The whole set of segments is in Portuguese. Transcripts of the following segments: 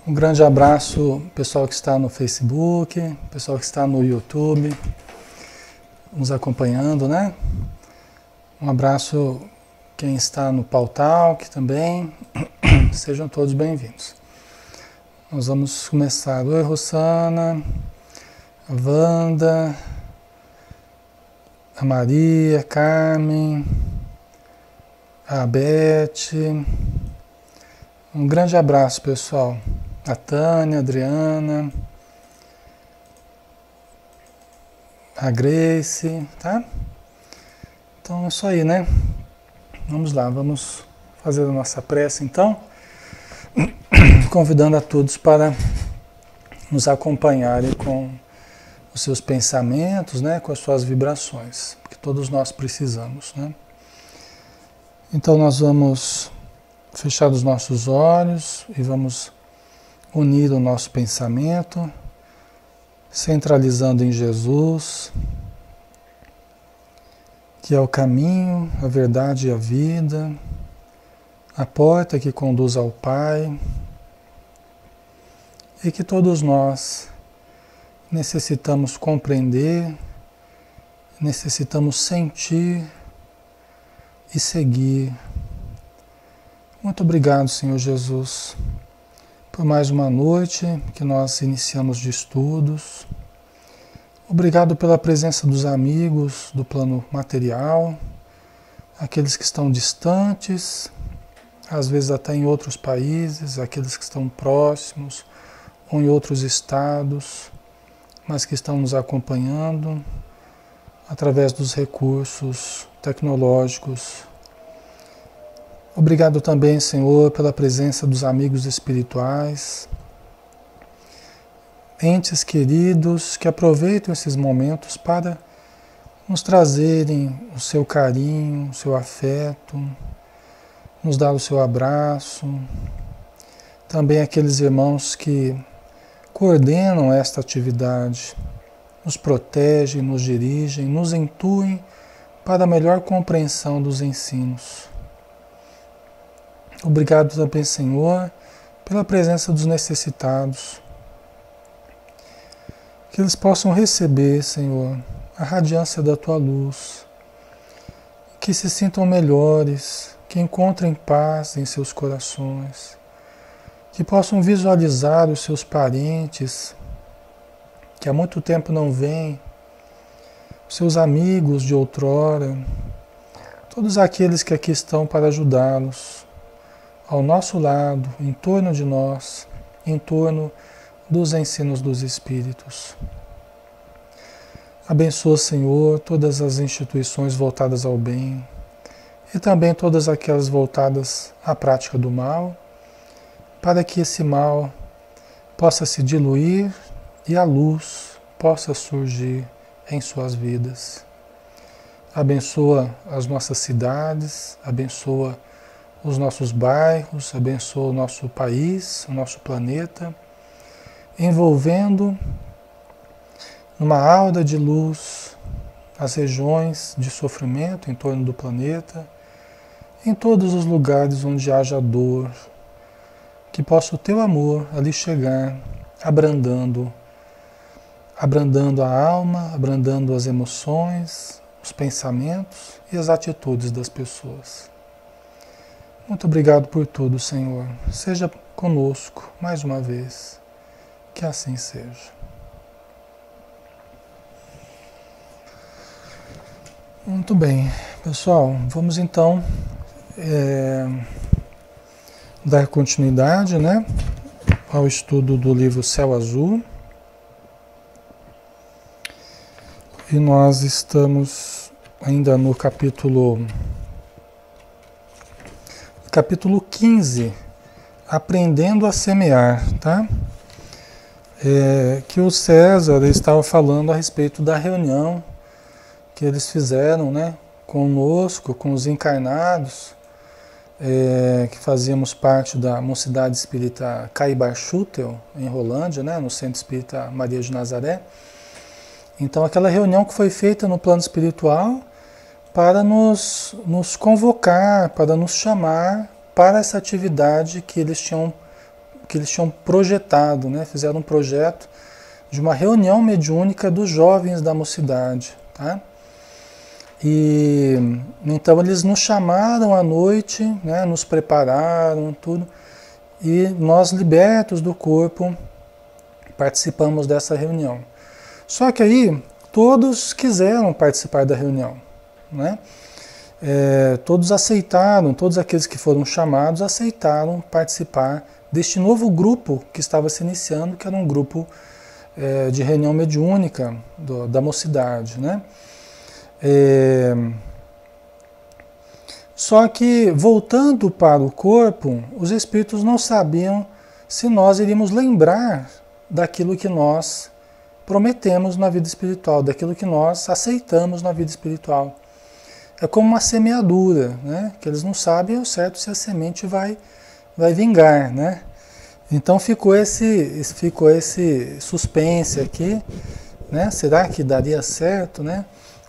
Um grande abraço, pessoal que está no Facebook, pessoal que está no YouTube, nos acompanhando, né? Um abraço quem está no Pautalk também. Sejam todos bem-vindos. Nós vamos começar. Oi, Rosana, a Wanda, a Maria, a Carmen, a Beth. Um grande abraço, pessoal. A Tânia, a Adriana, a Grace, tá? Então é isso aí, né? Vamos lá, vamos fazer a nossa prece então, convidando a todos para nos acompanharem com os seus pensamentos, né? Com as suas vibrações, porque todos nós precisamos, né? Então nós vamos fechar os nossos olhos e vamos unir o nosso pensamento, centralizando em Jesus, que é o caminho, a verdade e a vida, a porta que conduz ao Pai, e que todos nós necessitamos compreender, necessitamos sentir e seguir. Muito obrigado, Senhor Jesus, por mais uma noite que nós iniciamos de estudos. Obrigado pela presença dos amigos do plano material, aqueles que estão distantes, às vezes até em outros países, aqueles que estão próximos ou em outros estados, mas que estão nos acompanhando através dos recursos tecnológicos. Obrigado também, Senhor, pela presença dos amigos espirituais, entes queridos que aproveitam esses momentos para nos trazerem o seu carinho, o seu afeto, nos dar o seu abraço. Também aqueles irmãos que coordenam esta atividade, nos protegem, nos dirigem, nos intuem para a melhor compreensão dos ensinos. Obrigado também, Senhor, pela presença dos necessitados. Que eles possam receber, Senhor, a radiância da Tua luz. Que se sintam melhores, que encontrem paz em seus corações. Que possam visualizar os seus parentes, que há muito tempo não vêm, seus amigos de outrora, todos aqueles que aqui estão para ajudá-los. Ao nosso lado, em torno de nós, em torno dos ensinos dos Espíritos. Abençoa, Senhor, todas as instituições voltadas ao bem e também todas aquelas voltadas à prática do mal, para que esse mal possa se diluir e a luz possa surgir em suas vidas. Abençoa as nossas cidades, abençoa os nossos bairros, abençoa o nosso país, o nosso planeta, envolvendo numa aura de luz as regiões de sofrimento em torno do planeta, em todos os lugares onde haja dor, que possa o teu amor ali chegar, abrandando a alma, abrandando as emoções, os pensamentos e as atitudes das pessoas. Muito obrigado por tudo, Senhor. Seja conosco mais uma vez. Que assim seja. Muito bem, pessoal. Vamos então dar continuidade, né, ao estudo do livro Céu Azul. E nós estamos ainda no capítulo 15, Aprendendo a Semear, tá? Que o César estava falando a respeito da reunião que eles fizeram, né, conosco, com os encarnados, que fazíamos parte da Mocidade Espírita Caibar Schutel, em Rolândia, né, no Centro Espírita Maria de Nazaré. Então aquela reunião que foi feita no plano espiritual para nos convocar, para nos chamar para essa atividade que eles tinham que eles tinham projetado, né? Fizeram um projeto de uma reunião mediúnica dos jovens da mocidade, tá? E então eles nos chamaram à noite, né? Nos prepararam, tudo, e nós, libertos do corpo, participamos dessa reunião. Só que aí todos quiseram participar da reunião, né? Todos aceitaram, todos aqueles que foram chamados aceitaram participar deste novo grupo que estava se iniciando, que era um grupo de reunião mediúnica da mocidade, né? Só que, voltando para o corpo, os espíritos não sabiam se nós iríamos lembrar daquilo que nós prometemos na vida espiritual, daquilo que nós aceitamos na vida espiritual. É como uma semeadura, né? Que eles não sabem ao certo se a semente vai vingar, né? Então ficou esse suspense aqui, né? Será que daria certo, né?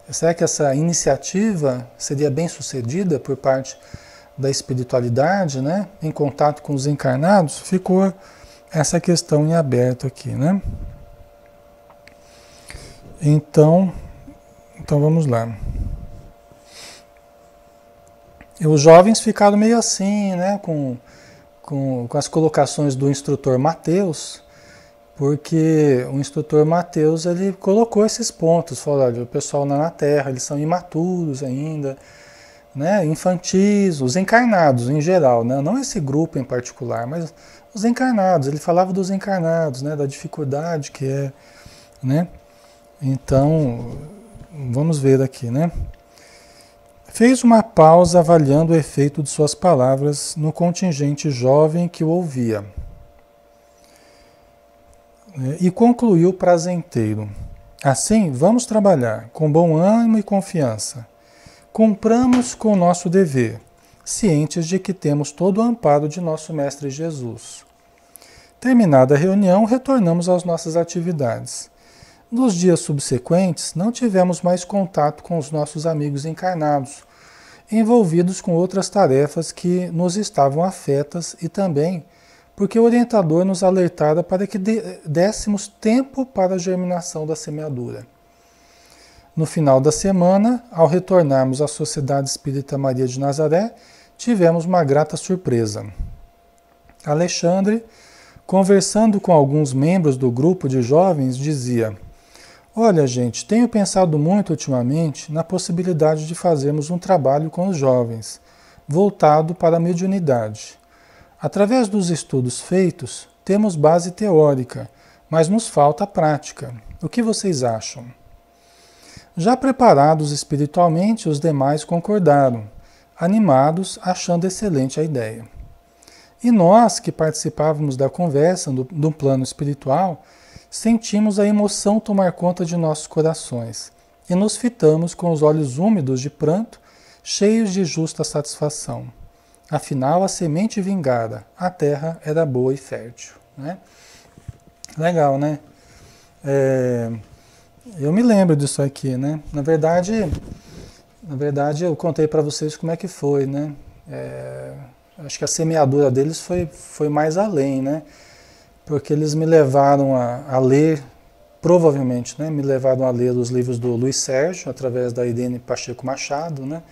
Será que essa iniciativa seria bem sucedida por parte da espiritualidade, né? Em contato com os encarnados? Ficou essa questão em aberto aqui, né? Então vamos lá. E os jovens ficaram meio assim, né? Com as colocações do instrutor Mateus, porque o instrutor Mateus, ele colocou esses pontos, falou, olha, o pessoal na Terra, eles são imaturos ainda, né, infantis, os encarnados em geral, né, não esse grupo em particular, mas os encarnados, ele falava dos encarnados, né, da dificuldade que é, né, então, vamos ver aqui, né. Fez uma pausa avaliando o efeito de suas palavras no contingente jovem que o ouvia. E concluiu prazenteiro. Assim, vamos trabalhar com bom ânimo e confiança. Cumpramos com o nosso dever, cientes de que temos todo o amparo de nosso Mestre Jesus. Terminada a reunião, retornamos às nossas atividades. Nos dias subsequentes, não tivemos mais contato com os nossos amigos encarnados, envolvidos com outras tarefas que nos estavam afetas e também porque o orientador nos alertara para que dessemos tempo para a germinação da semeadura. No final da semana, ao retornarmos à Sociedade Espírita Maria de Nazaré, tivemos uma grata surpresa. Alexandre, conversando com alguns membros do grupo de jovens, dizia: olha, gente, tenho pensado muito ultimamente na possibilidade de fazermos um trabalho com os jovens, voltado para a mediunidade. Através dos estudos feitos, temos base teórica, mas nos falta prática. O que vocês acham? Já preparados espiritualmente, os demais concordaram, animados, achando excelente a ideia. E nós, que participávamos da conversa no plano espiritual, sentimos a emoção tomar conta de nossos corações e nos fitamos com os olhos úmidos de pranto, cheios de justa satisfação. Afinal, a semente vingara, a terra era boa e fértil. Né? Legal, né? Eu me lembro disso aqui, né? Na verdade eu contei para vocês como é que foi, né? Acho que a semeadura deles foi mais além, né? Porque eles me levaram a ler, provavelmente, né? Me levaram a ler os livros do Luiz Sérgio, através da Irene Pacheco Machado, né?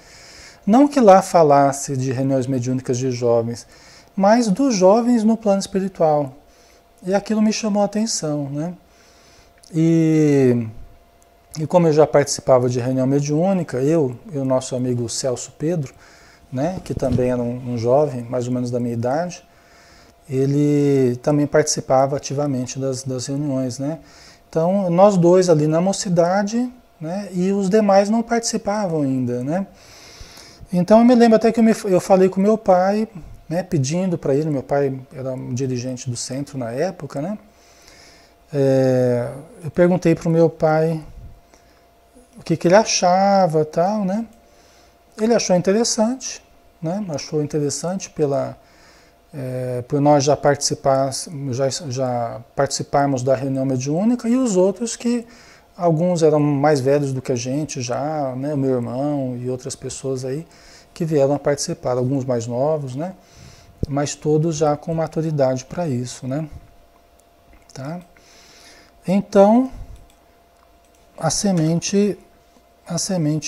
Não que lá falasse de reuniões mediúnicas de jovens, mas dos jovens no plano espiritual. E aquilo me chamou a atenção, né? E como eu já participava de reunião mediúnica, eu e o nosso amigo Celso Pedro, né, que também era um jovem, mais ou menos da minha idade, ele também participava ativamente das reuniões, né? Então, nós dois ali na mocidade, né, e os demais não participavam ainda, né? Então, eu me lembro até que eu falei com meu pai, né, pedindo para ele, meu pai era um dirigente do centro na época, né? Eu perguntei para o meu pai o que ele achava, tal, né? Ele achou interessante, né? Achou interessante por nós já participarmos da reunião mediúnica, e os outros que alguns eram mais velhos do que a gente já, né? O meu irmão e outras pessoas aí que vieram a participar, alguns mais novos, né? mas todos já com maturidade para isso, né? Tá? Então, a semente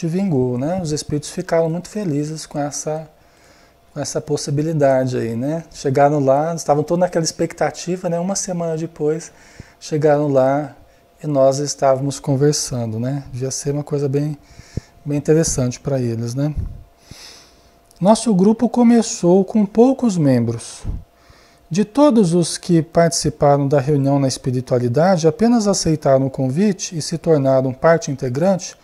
vingou, né? Os espíritos ficaram muito felizes com essa possibilidade aí, né? Chegaram lá, estavam todos naquela expectativa, né? Uma semana depois, chegaram lá e nós estávamos conversando, né? Devia ser uma coisa bem interessante para eles, né? Nosso grupo começou com poucos membros. De todos os que participaram da reunião na espiritualidade, apenas aceitaram o convite e se tornaram parte integrante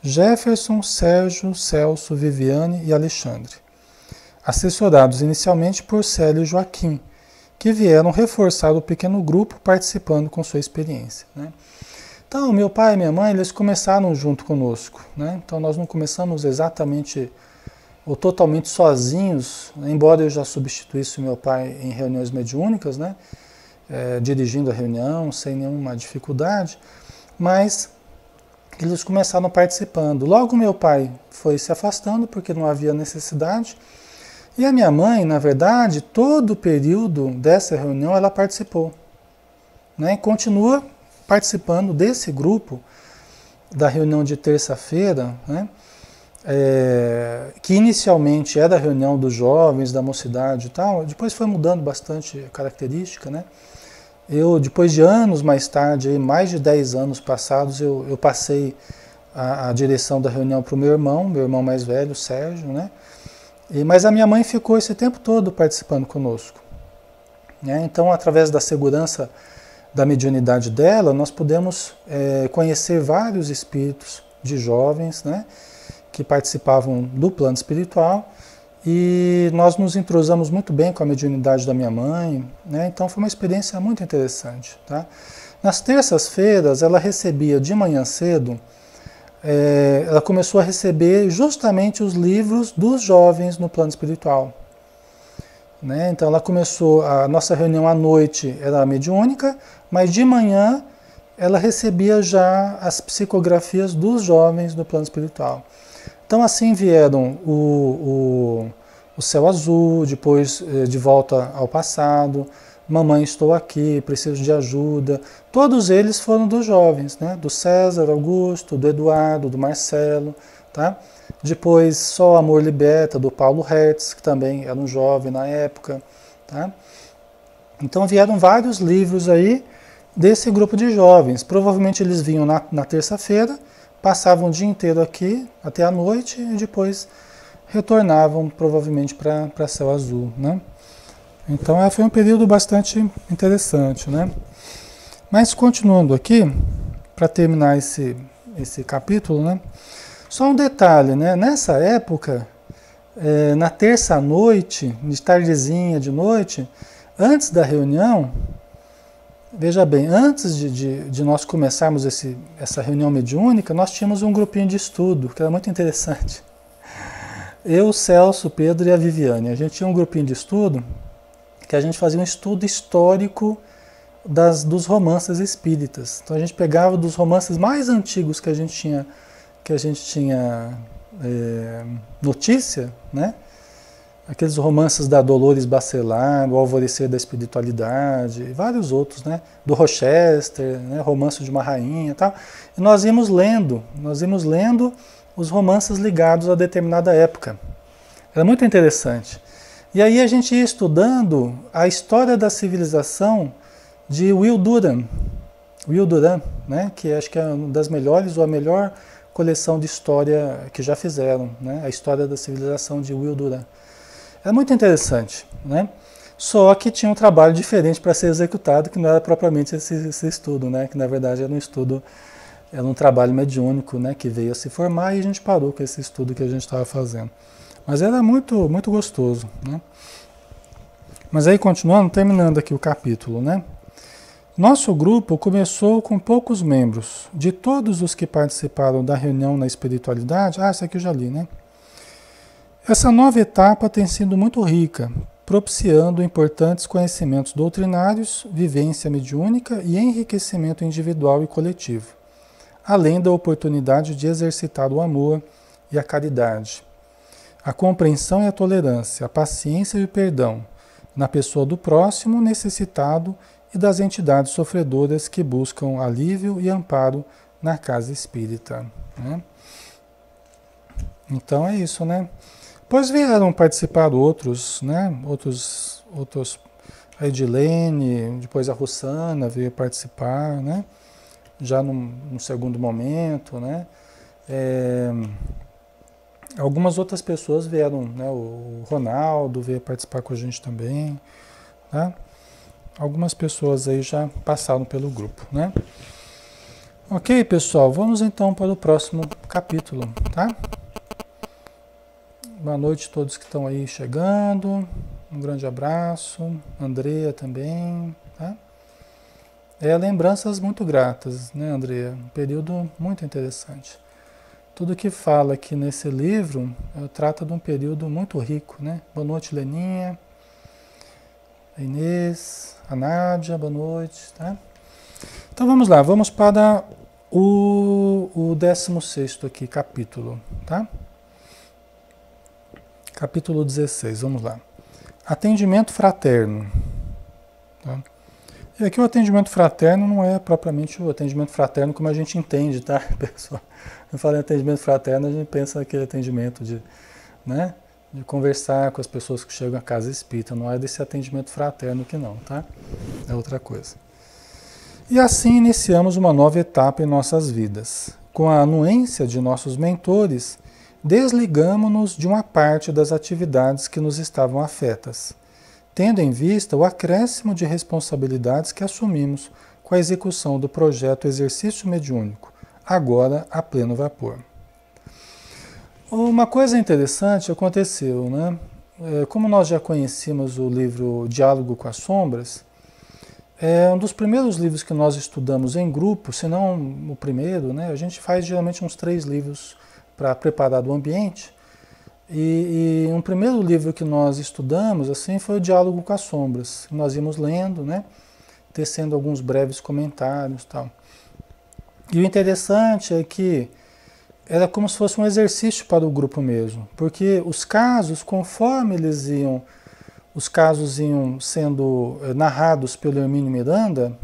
Jefferson, Sérgio, Celso, Viviane e Alexandre, assessorados inicialmente por Célio e Joaquim, que vieram reforçar o pequeno grupo participando com sua experiência, né? Então, meu pai e minha mãe, eles começaram junto conosco, né? Então, nós não começamos exatamente ou totalmente sozinhos, embora eu já substituísse o meu pai em reuniões mediúnicas, né? Dirigindo a reunião sem nenhuma dificuldade, mas eles começaram participando. Logo meu pai foi se afastando porque não havia necessidade, e a minha mãe, na verdade, todo o período dessa reunião ela participou, né? E continua participando desse grupo da reunião de terça-feira, né? Que inicialmente era a reunião dos jovens, da mocidade e tal, depois foi mudando bastante a característica, né? Eu, depois de anos mais tarde, aí, mais de 10 anos passados, eu passei a direção da reunião para o meu irmão mais velho, Sérgio, né? Mas a minha mãe ficou esse tempo todo participando conosco, né? Então, através da segurança da mediunidade dela, nós pudemos conhecer vários espíritos de jovens, né? Que participavam do plano espiritual, e nós nos entrosamos muito bem com a mediunidade da minha mãe, né? Então foi uma experiência muito interessante, tá? Nas terças-feiras ela recebia de manhã cedo, ela começou a receber justamente os livros dos jovens no plano espiritual, né? Então ela começou, a nossa reunião à noite era mediúnica, mas de manhã ela recebia já as psicografias dos jovens no plano espiritual. Então assim vieram o Céu Azul, depois De Volta ao Passado, Mamãe Estou Aqui, Preciso de Ajuda. Todos eles foram dos jovens, né? Do César Augusto, do Eduardo, do Marcelo, tá? Depois Só Amor Liberta, do Paulo Hertz, que também era um jovem na época, tá? Então vieram vários livros aí desse grupo de jovens. Provavelmente eles vinham na terça-feira, passavam o dia inteiro aqui, até a noite, e depois retornavam provavelmente para Céu Azul, né? Então foi um período bastante interessante, né? Mas continuando aqui, para terminar esse capítulo, né? Só um detalhe, né? Nessa época, na terça-noite, de tardezinha, de noite, antes da reunião, veja bem, antes de nós começarmos essa reunião mediúnica, nós tínhamos um grupinho de estudo, que era muito interessante. Eu, o Celso, o Pedro e a Viviane. A gente tinha um grupinho de estudo que a gente fazia um estudo histórico dos romances espíritas. Então a gente pegava dos romances mais antigos que a gente tinha notícia, né? Aqueles romances da Dolores Baccelard, O Alvorecer da Espiritualidade, e vários outros, né? Do Rochester, né? Romance de uma Rainha e tal. E nós íamos lendo os romances ligados a determinada época. Era muito interessante. E aí a gente ia estudando a história da civilização de Will Durham, né? Que acho que é uma das melhores, ou a melhor coleção de história que já fizeram, né? A história da civilização de Will Durham. É muito interessante, né? Só que tinha um trabalho diferente para ser executado, que não era propriamente esse estudo, né? Que na verdade era um estudo, era um trabalho mediúnico, né? Que veio a se formar, e a gente parou com esse estudo que a gente estava fazendo. Mas era muito, muito gostoso, né? Mas aí continuando, terminando aqui o capítulo, né? Nosso grupo começou com poucos membros. De todos os que participaram da reunião na espiritualidade, isso aqui eu já li, né? Essa nova etapa tem sido muito rica, propiciando importantes conhecimentos doutrinários, vivência mediúnica e enriquecimento individual e coletivo, além da oportunidade de exercitar o amor e a caridade, a compreensão e a tolerância, a paciência e o perdão, na pessoa do próximo necessitado e das entidades sofredoras que buscam alívio e amparo na casa espírita, né? Então é isso, né? Pois vieram participar outros, né? Outros, a Edilene, depois a Rossana veio participar, né? Já num segundo momento, né? Algumas outras pessoas vieram, né? O Ronaldo veio participar com a gente também, né? Algumas pessoas aí já passaram pelo grupo, né? Ok, pessoal, vamos então para o próximo capítulo, tá? Boa noite a todos que estão aí chegando. Um grande abraço. Andrea também, tá? Lembranças muito gratas, né, Andrea? Um período muito interessante. Tudo que fala aqui nesse livro trata de um período muito rico, né? Boa noite, Leninha. A Inês, a Nádia, boa noite, tá? Então vamos lá, vamos para o 16º aqui, capítulo, tá? Capítulo 16, vamos lá. Atendimento fraterno. Tá? E aqui o atendimento fraterno não é propriamente o atendimento fraterno como a gente entende, tá, pessoal? Eu falo em atendimento fraterno, a gente pensa naquele atendimento de, né, de conversar com as pessoas que chegam à casa espírita. Não é desse atendimento fraterno que não, tá? É outra coisa. E assim iniciamos uma nova etapa em nossas vidas. Com a anuência de nossos mentores, desligamo-nos de uma parte das atividades que nos estavam afetas, tendo em vista o acréscimo de responsabilidades que assumimos com a execução do projeto Exercício Mediúnico, agora a pleno vapor. Uma coisa interessante aconteceu, né? Como nós já conhecíamos o livro Diálogo com as Sombras, é um dos primeiros livros que nós estudamos em grupo, se não o primeiro, né? A gente faz geralmente uns 3 livros para preparar o ambiente. E um primeiro livro que nós estudamos assim foi o Diálogo com as Sombras. Nós íamos lendo, né? Tecendo alguns breves comentários e tal. E o interessante é que era como se fosse um exercício para o grupo mesmo, porque os casos, conforme os casos iam sendo narrados pelo Hermínio Miranda,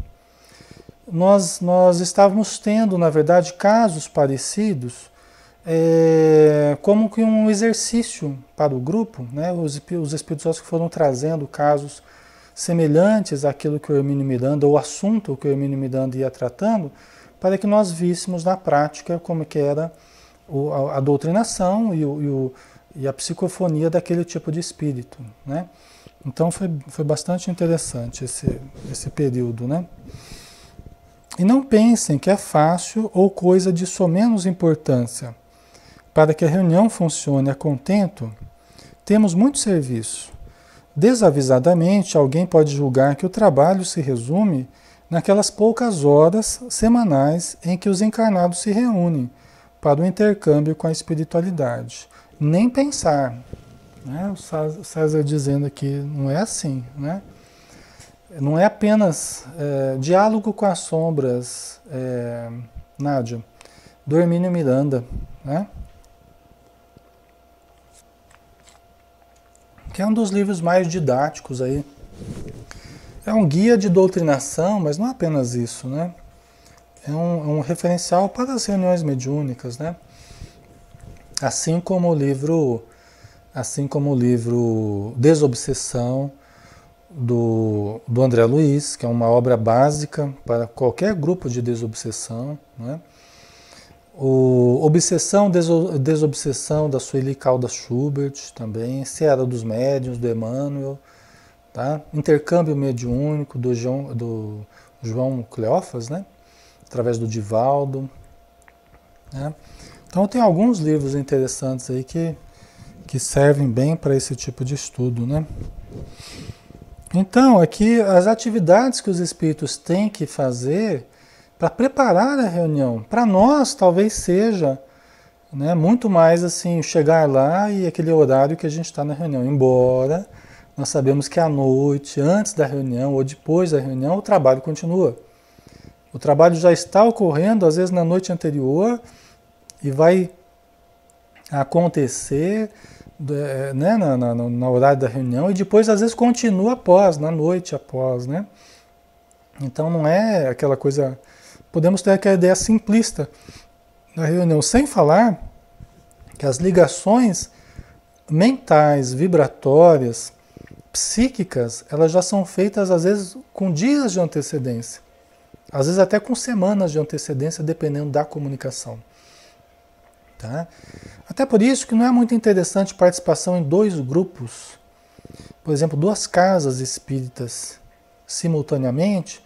nós estávamos tendo, na verdade, casos parecidos, como que um exercício para o grupo, né? Os espíritos que foram trazendo casos semelhantes àquilo que o Hermínio Miranda, o assunto que o Hermínio Miranda ia tratando, para que nós víssemos na prática como que era a doutrinação e a psicofonia daquele tipo de espírito, né? Então foi bastante interessante esse período, né? E não pensem que é fácil ou coisa de somenos importância. Para que a reunião funcione a contento, temos muito serviço. Desavisadamente, alguém pode julgar que o trabalho se resume naquelas poucas horas semanais em que os encarnados se reúnem para o intercâmbio com a espiritualidade. Nem pensar. Né? O César dizendo aqui, não é assim, né? Não é apenas Diálogo com as Sombras, Nádia, do Hermínio Miranda, né? Que é um dos livros mais didáticos aí. É um guia de doutrinação, mas não apenas isso, né? É um referencial para as reuniões mediúnicas, né? Assim como o livro Desobsessão, do André Luiz, que é uma obra básica para qualquer grupo de desobsessão, né? O Desobsessão da Sueli Caldas Schubert também, Seara dos Médiuns, do Emmanuel, tá? Intercâmbio Mediúnico do João Cleófas, né? Através do Divaldo, né? Então tem alguns livros interessantes aí que servem bem para esse tipo de estudo, né? Então, aqui as atividades que os espíritos têm que fazer para preparar a reunião, para nós talvez seja, né, muito mais assim, chegar lá e aquele horário que a gente está na reunião, embora nós sabemos que à noite, antes da reunião ou depois da reunião, o trabalho continua. O trabalho já está ocorrendo, às vezes na noite anterior, e vai acontecer né, na horário da reunião, e depois às vezes continua após, na noite após, né? Então não é aquela coisa, podemos ter aquela ideia simplista da reunião, sem falar que as ligações mentais, vibratórias, psíquicas, elas já são feitas às vezes com dias de antecedência, às vezes até com semanas de antecedência, dependendo da comunicação. Tá? Até por isso que não é muito interessante participação em dois grupos, por exemplo, duas casas espíritas simultaneamente,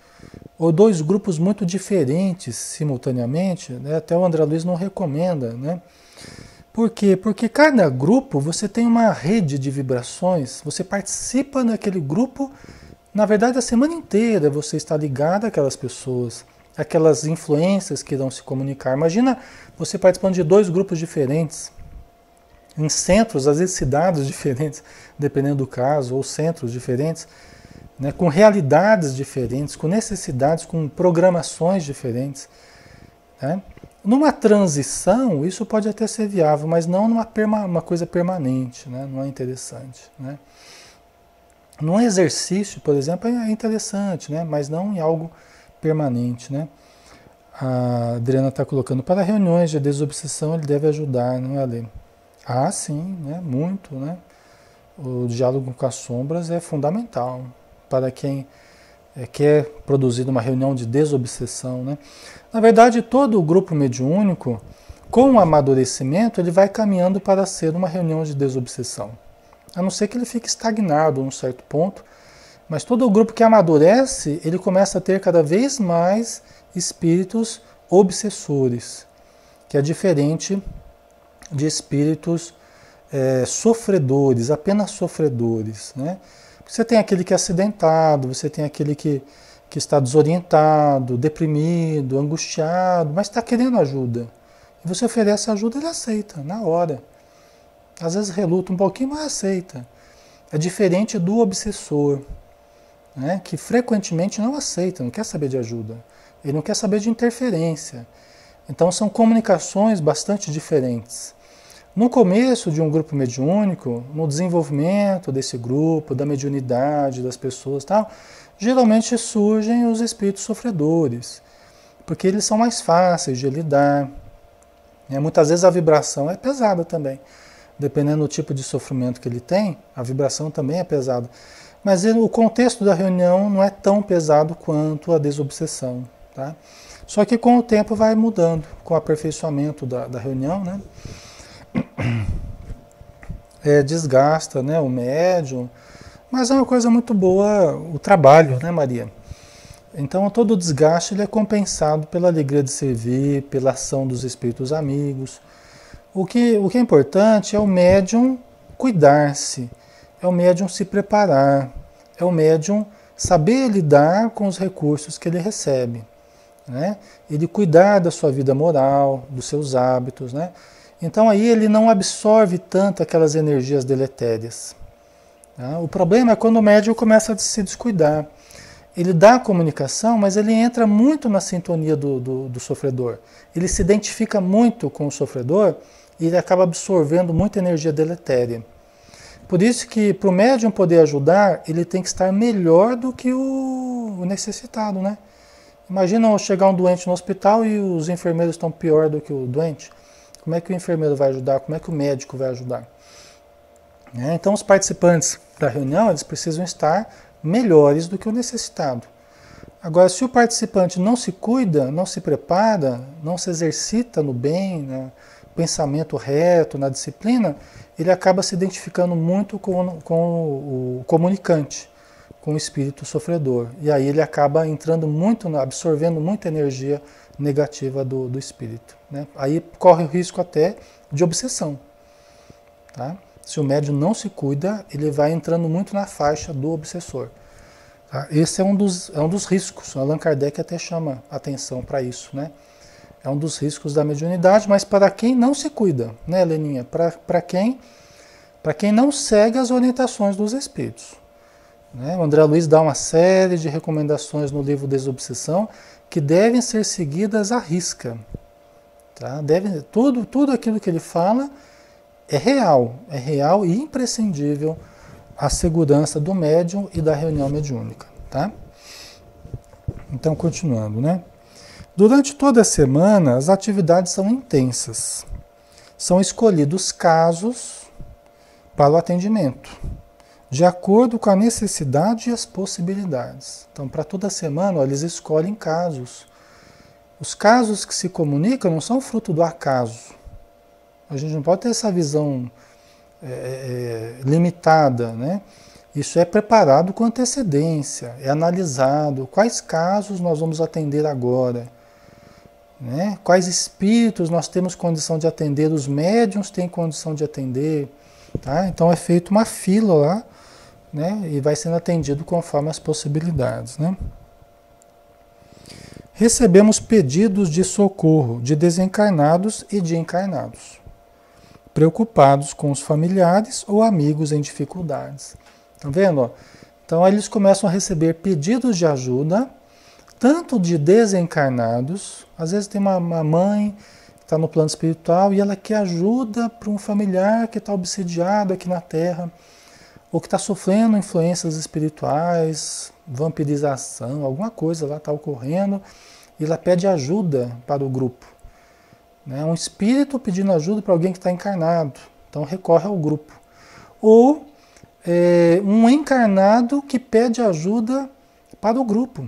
ou dois grupos muito diferentes simultaneamente, né? Até o André Luiz não recomenda, né? Por quê? Porque cada grupo você tem uma rede de vibrações, você participa daquele grupo, na verdade a semana inteira você está ligado àquelas pessoas, aquelas influências que irão se comunicar. Imagina você participando de dois grupos diferentes, em centros, às vezes cidades diferentes, dependendo do caso, ou centros diferentes, né, com realidades diferentes, com necessidades, com programações diferentes. Né? Numa transição, isso pode até ser viável, mas não uma coisa permanente, né? Não é interessante. Né? Num exercício, por exemplo, é interessante, né? Mas não em algo permanente. Né? A Adriana está colocando, para reuniões de desobsessão ele deve ajudar, não é, Alê? Ah, sim, né? Muito. Né? O diálogo com as sombras é fundamental para quem quer produzir uma reunião de desobsessão. Né? Na verdade, todo o grupo mediúnico, com o amadurecimento, ele vai caminhando para ser uma reunião de desobsessão. A não ser que ele fique estagnado num certo ponto, mas todo o grupo que amadurece, ele começa a ter cada vez mais espíritos obsessores, que é diferente de espíritos sofredores, apenas sofredores, né? Você tem aquele que é acidentado, você tem aquele que está desorientado, deprimido, angustiado, mas está querendo ajuda. E você oferece ajuda, ele aceita, na hora. Às vezes reluta um pouquinho, mas aceita. É diferente do obsessor, né, que frequentemente não aceita, não quer saber de ajuda. Ele não quer saber de interferência. Então são comunicações bastante diferentes. No começo de um grupo mediúnico, no desenvolvimento desse grupo, da mediunidade das pessoas, tal, geralmente surgem os espíritos sofredores, porque eles são mais fáceis de lidar. Muitas vezes a vibração é pesada também. Dependendo do tipo de sofrimento que ele tem, a vibração também é pesada. Mas o contexto da reunião não é tão pesado quanto a desobsessão. Tá? Só que com o tempo vai mudando, com o aperfeiçoamento da reunião, né? Desgasta, né, o médium, mas é uma coisa muito boa o trabalho, né, Maria? Então todo o desgaste ele é compensado pela alegria de servir, pela ação dos espíritos amigos. O que é importante é o médium cuidar-se, é o médium se preparar, é o médium saber lidar com os recursos que ele recebe, né? Ele cuidar da sua vida moral, dos seus hábitos, né? Então aí ele não absorve tanto aquelas energias deletérias. Tá? O problema é quando o médium começa a se descuidar. Ele dá a comunicação, mas ele entra muito na sintonia do sofredor. Ele se identifica muito com o sofredor e ele acaba absorvendo muita energia deletéria. Por isso que para o médium poder ajudar, ele tem que estar melhor do que o necessitado, né? Imagina chegar um doente no hospital e os enfermeiros estão pior do que o doente. Como é que o enfermeiro vai ajudar? Como é que o médico vai ajudar? Então os participantes da reunião, eles precisam estar melhores do que o necessitado. Agora, se o participante não se cuida, não se prepara, não se exercita no bem, no pensamento reto, na disciplina, ele acaba se identificando muito com o comunicante, com o espírito sofredor. E aí ele acaba entrando muito, absorvendo muita energia negativa do espírito. Né? Aí corre o risco até de obsessão. Tá? Se o médium não se cuida, ele vai entrando muito na faixa do obsessor. Tá? Esse é um dos riscos. O Allan Kardec até chama atenção para isso. Né? É um dos riscos da mediunidade, mas para quem não se cuida, né, Leninha? Para quem não segue as orientações dos espíritos. Né? O André Luiz dá uma série de recomendações no livro Desobsessão que devem ser seguidas à risca. Tá? Tudo aquilo que ele fala É real e imprescindível a segurança do médium e da reunião mediúnica, tá? Então, continuando, né? Durante toda a semana, as atividades são intensas. São escolhidos casos para o atendimento, de acordo com a necessidade e as possibilidades. Então, para toda semana, ó, eles escolhem casos. Os casos que se comunicam não são fruto do acaso. A gente não pode ter essa visão limitada, né? Isso é preparado com antecedência, é analisado. Quais casos nós vamos atender agora? Né? Quais espíritos nós temos condição de atender? Os médiuns têm condição de atender? Tá? Então é feita uma fila lá, né? E vai sendo atendido conforme as possibilidades, né? Recebemos pedidos de socorro de desencarnados e de encarnados, preocupados com os familiares ou amigos em dificuldades. Tá vendo? Ó? Então aí eles começam a receber pedidos de ajuda, tanto de desencarnados, às vezes tem uma mãe que está no plano espiritual e ela quer ajuda para um familiar que está obsidiado aqui na Terra, ou que está sofrendo influências espirituais, vampirização, alguma coisa lá está ocorrendo, e ela pede ajuda para o grupo. Né? Um espírito pedindo ajuda para alguém que está encarnado, então recorre ao grupo. Ou um encarnado que pede ajuda para o grupo.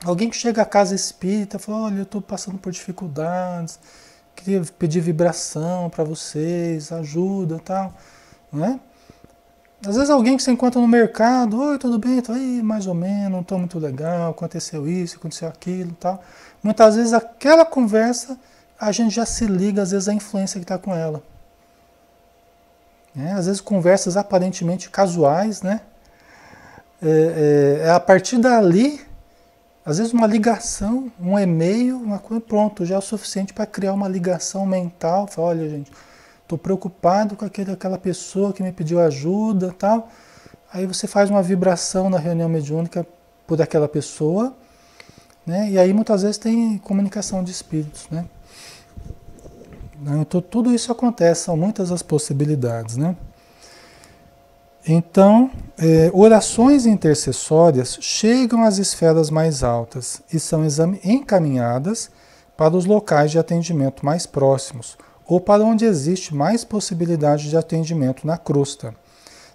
Alguém que chega à casa espírita e fala, olha, eu estou passando por dificuldades, queria pedir vibração para vocês, ajuda e tal. Né? Às vezes alguém que você encontra no mercado, oi, tudo bem? Estou aí mais ou menos, não estou muito legal, aconteceu isso, aconteceu aquilo e tal. Muitas vezes aquela conversa, a gente já se liga, às vezes, à influência que está com ela. Às vezes conversas aparentemente casuais, né? A partir dali, às vezes uma ligação, um e-mail, uma coisa, pronto, já é o suficiente para criar uma ligação mental. Fala, olha, gente, estou preocupado com aquela pessoa que me pediu ajuda, tal. Aí você faz uma vibração na reunião mediúnica por aquela pessoa, né? E aí muitas vezes tem comunicação de espíritos, né? Então tudo isso acontece, são muitas as possibilidades, né? Então, orações intercessórias chegam às esferas mais altas e são encaminhadas para os locais de atendimento mais próximos, ou para onde existe mais possibilidade de atendimento na crosta,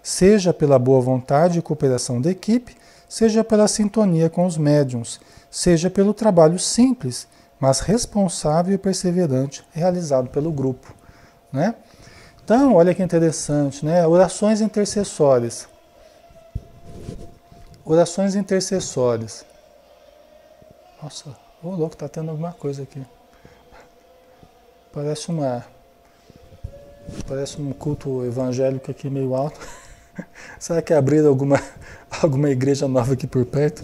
seja pela boa vontade e cooperação da equipe, seja pela sintonia com os médiuns, seja pelo trabalho simples, mas responsável e perseverante realizado pelo grupo, né? Então, olha que interessante, né? Orações intercessórias. Orações intercessórias. Nossa, ô louco, tá tendo alguma coisa aqui. Parece um culto evangélico aqui meio alto. Será que abriram alguma igreja nova aqui por perto?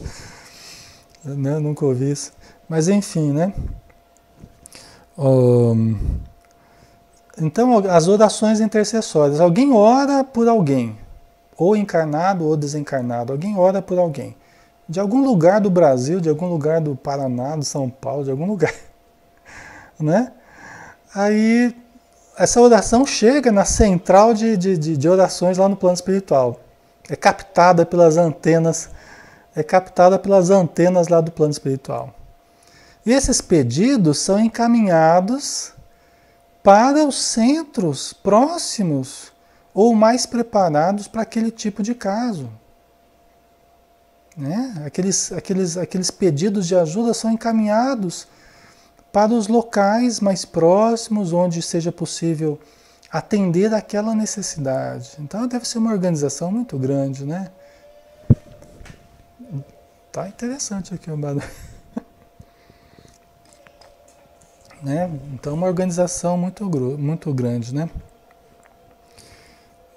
Né? Nunca ouvi isso. Mas enfim, né? Então, as orações intercessórias. Alguém ora por alguém, ou encarnado ou desencarnado. Alguém ora por alguém. De algum lugar do Brasil, de algum lugar do Paraná, do São Paulo, de algum lugar. Né? Aí, essa oração chega na central de orações lá no plano espiritual. É captada pelas antenas lá do plano espiritual. E esses pedidos são encaminhados para os centros próximos ou mais preparados para aquele tipo de caso. Né? Aqueles pedidos de ajuda são encaminhados para os locais mais próximos, onde seja possível atender aquela necessidade. Então deve ser uma organização muito grande, né? Tá interessante aqui o barulho. Né? Então, uma organização muito grande, né?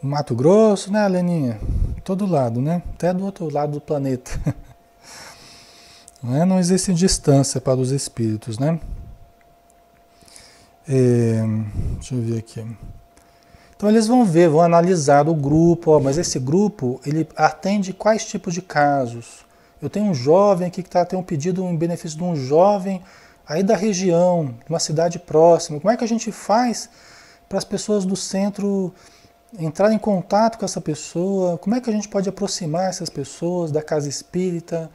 Mato Grosso, né, Leninha? Todo lado, né? Até do outro lado do planeta. Não existe distância para os espíritos, né? Deixa eu ver aqui. Então, eles vão analisar o grupo, mas esse grupo, ele atende quais tipos de casos? Eu tenho um jovem aqui que tem um pedido em benefício de um jovem aí da região, de uma cidade próxima. Como é que a gente faz para as pessoas do centro entrar em contato com essa pessoa, como é que a gente pode aproximar essas pessoas da casa espírita,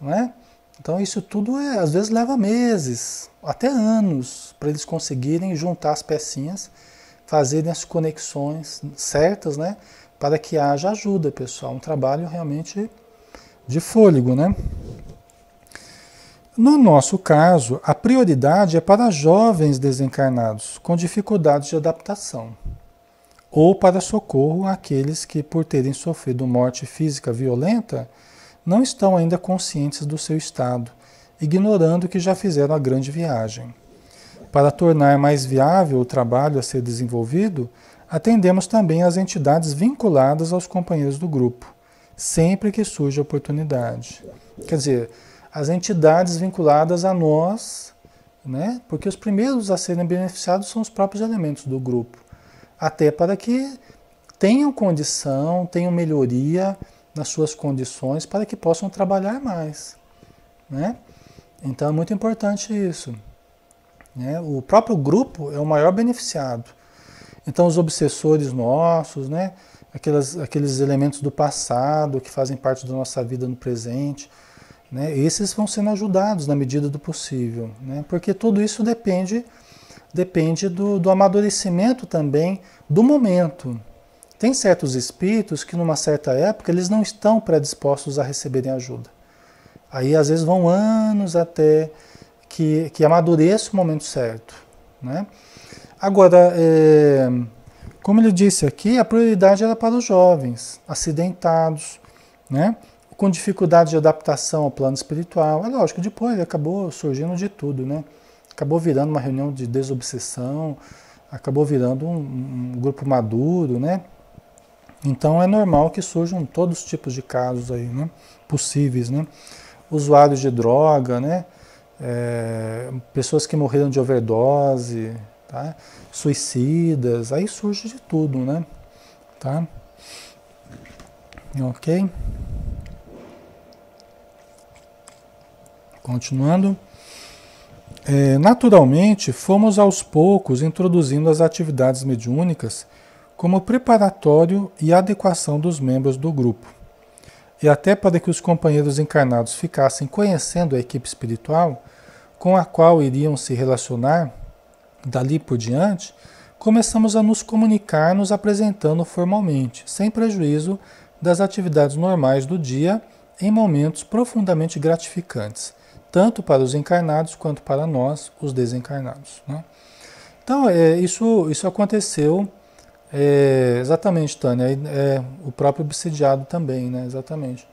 não é? Então isso tudo às vezes leva meses, até anos, para eles conseguirem juntar as pecinhas, fazerem as conexões certas, né? Para que haja ajuda, pessoal. Um trabalho realmente de fôlego, né? No nosso caso, a prioridade é para jovens desencarnados com dificuldades de adaptação, ou para socorro àqueles que, por terem sofrido morte física violenta, não estão ainda conscientes do seu estado, ignorando que já fizeram a grande viagem. Para tornar mais viável o trabalho a ser desenvolvido, atendemos também às entidades vinculadas aos companheiros do grupo, sempre que surge a oportunidade. Quer dizer, as entidades vinculadas a nós, né? Porque os primeiros a serem beneficiados são os próprios elementos do grupo, até para que tenham condição, tenham melhoria nas suas condições para que possam trabalhar mais, né? Então é muito importante isso, né? O próprio grupo é o maior beneficiado. Então os obsessores nossos, né? Aqueles elementos do passado que fazem parte da nossa vida no presente, né? Esses vão sendo ajudados na medida do possível, né? Porque tudo isso depende do amadurecimento também do momento. Tem certos espíritos que numa certa época eles não estão predispostos a receberem ajuda. Aí às vezes vão anos até que amadureça o momento certo, né? Agora, como ele disse aqui, a prioridade era para os jovens, acidentados, né? Com dificuldade de adaptação ao plano espiritual. É lógico, depois acabou surgindo de tudo, né? Acabou virando uma reunião de desobsessão, acabou virando um grupo maduro, né? Então é normal que surjam todos os tipos de casos aí, né? Possíveis, né? Usuários de droga, né? Pessoas que morreram de overdose, tá? Suicidas, aí surge de tudo, né? Tá? Ok? Continuando. Naturalmente, fomos aos poucos introduzindo as atividades mediúnicas como preparatório e adequação dos membros do grupo. E até para que os companheiros encarnados ficassem conhecendo a equipe espiritual com a qual iriam se relacionar dali por diante, começamos a nos comunicar, nos apresentando formalmente, sem prejuízo das atividades normais do dia, em momentos profundamente gratificantes, tanto para os encarnados quanto para nós, os desencarnados, né? Então, isso aconteceu exatamente, Tânia, o próprio obsidiado também, né? Exatamente.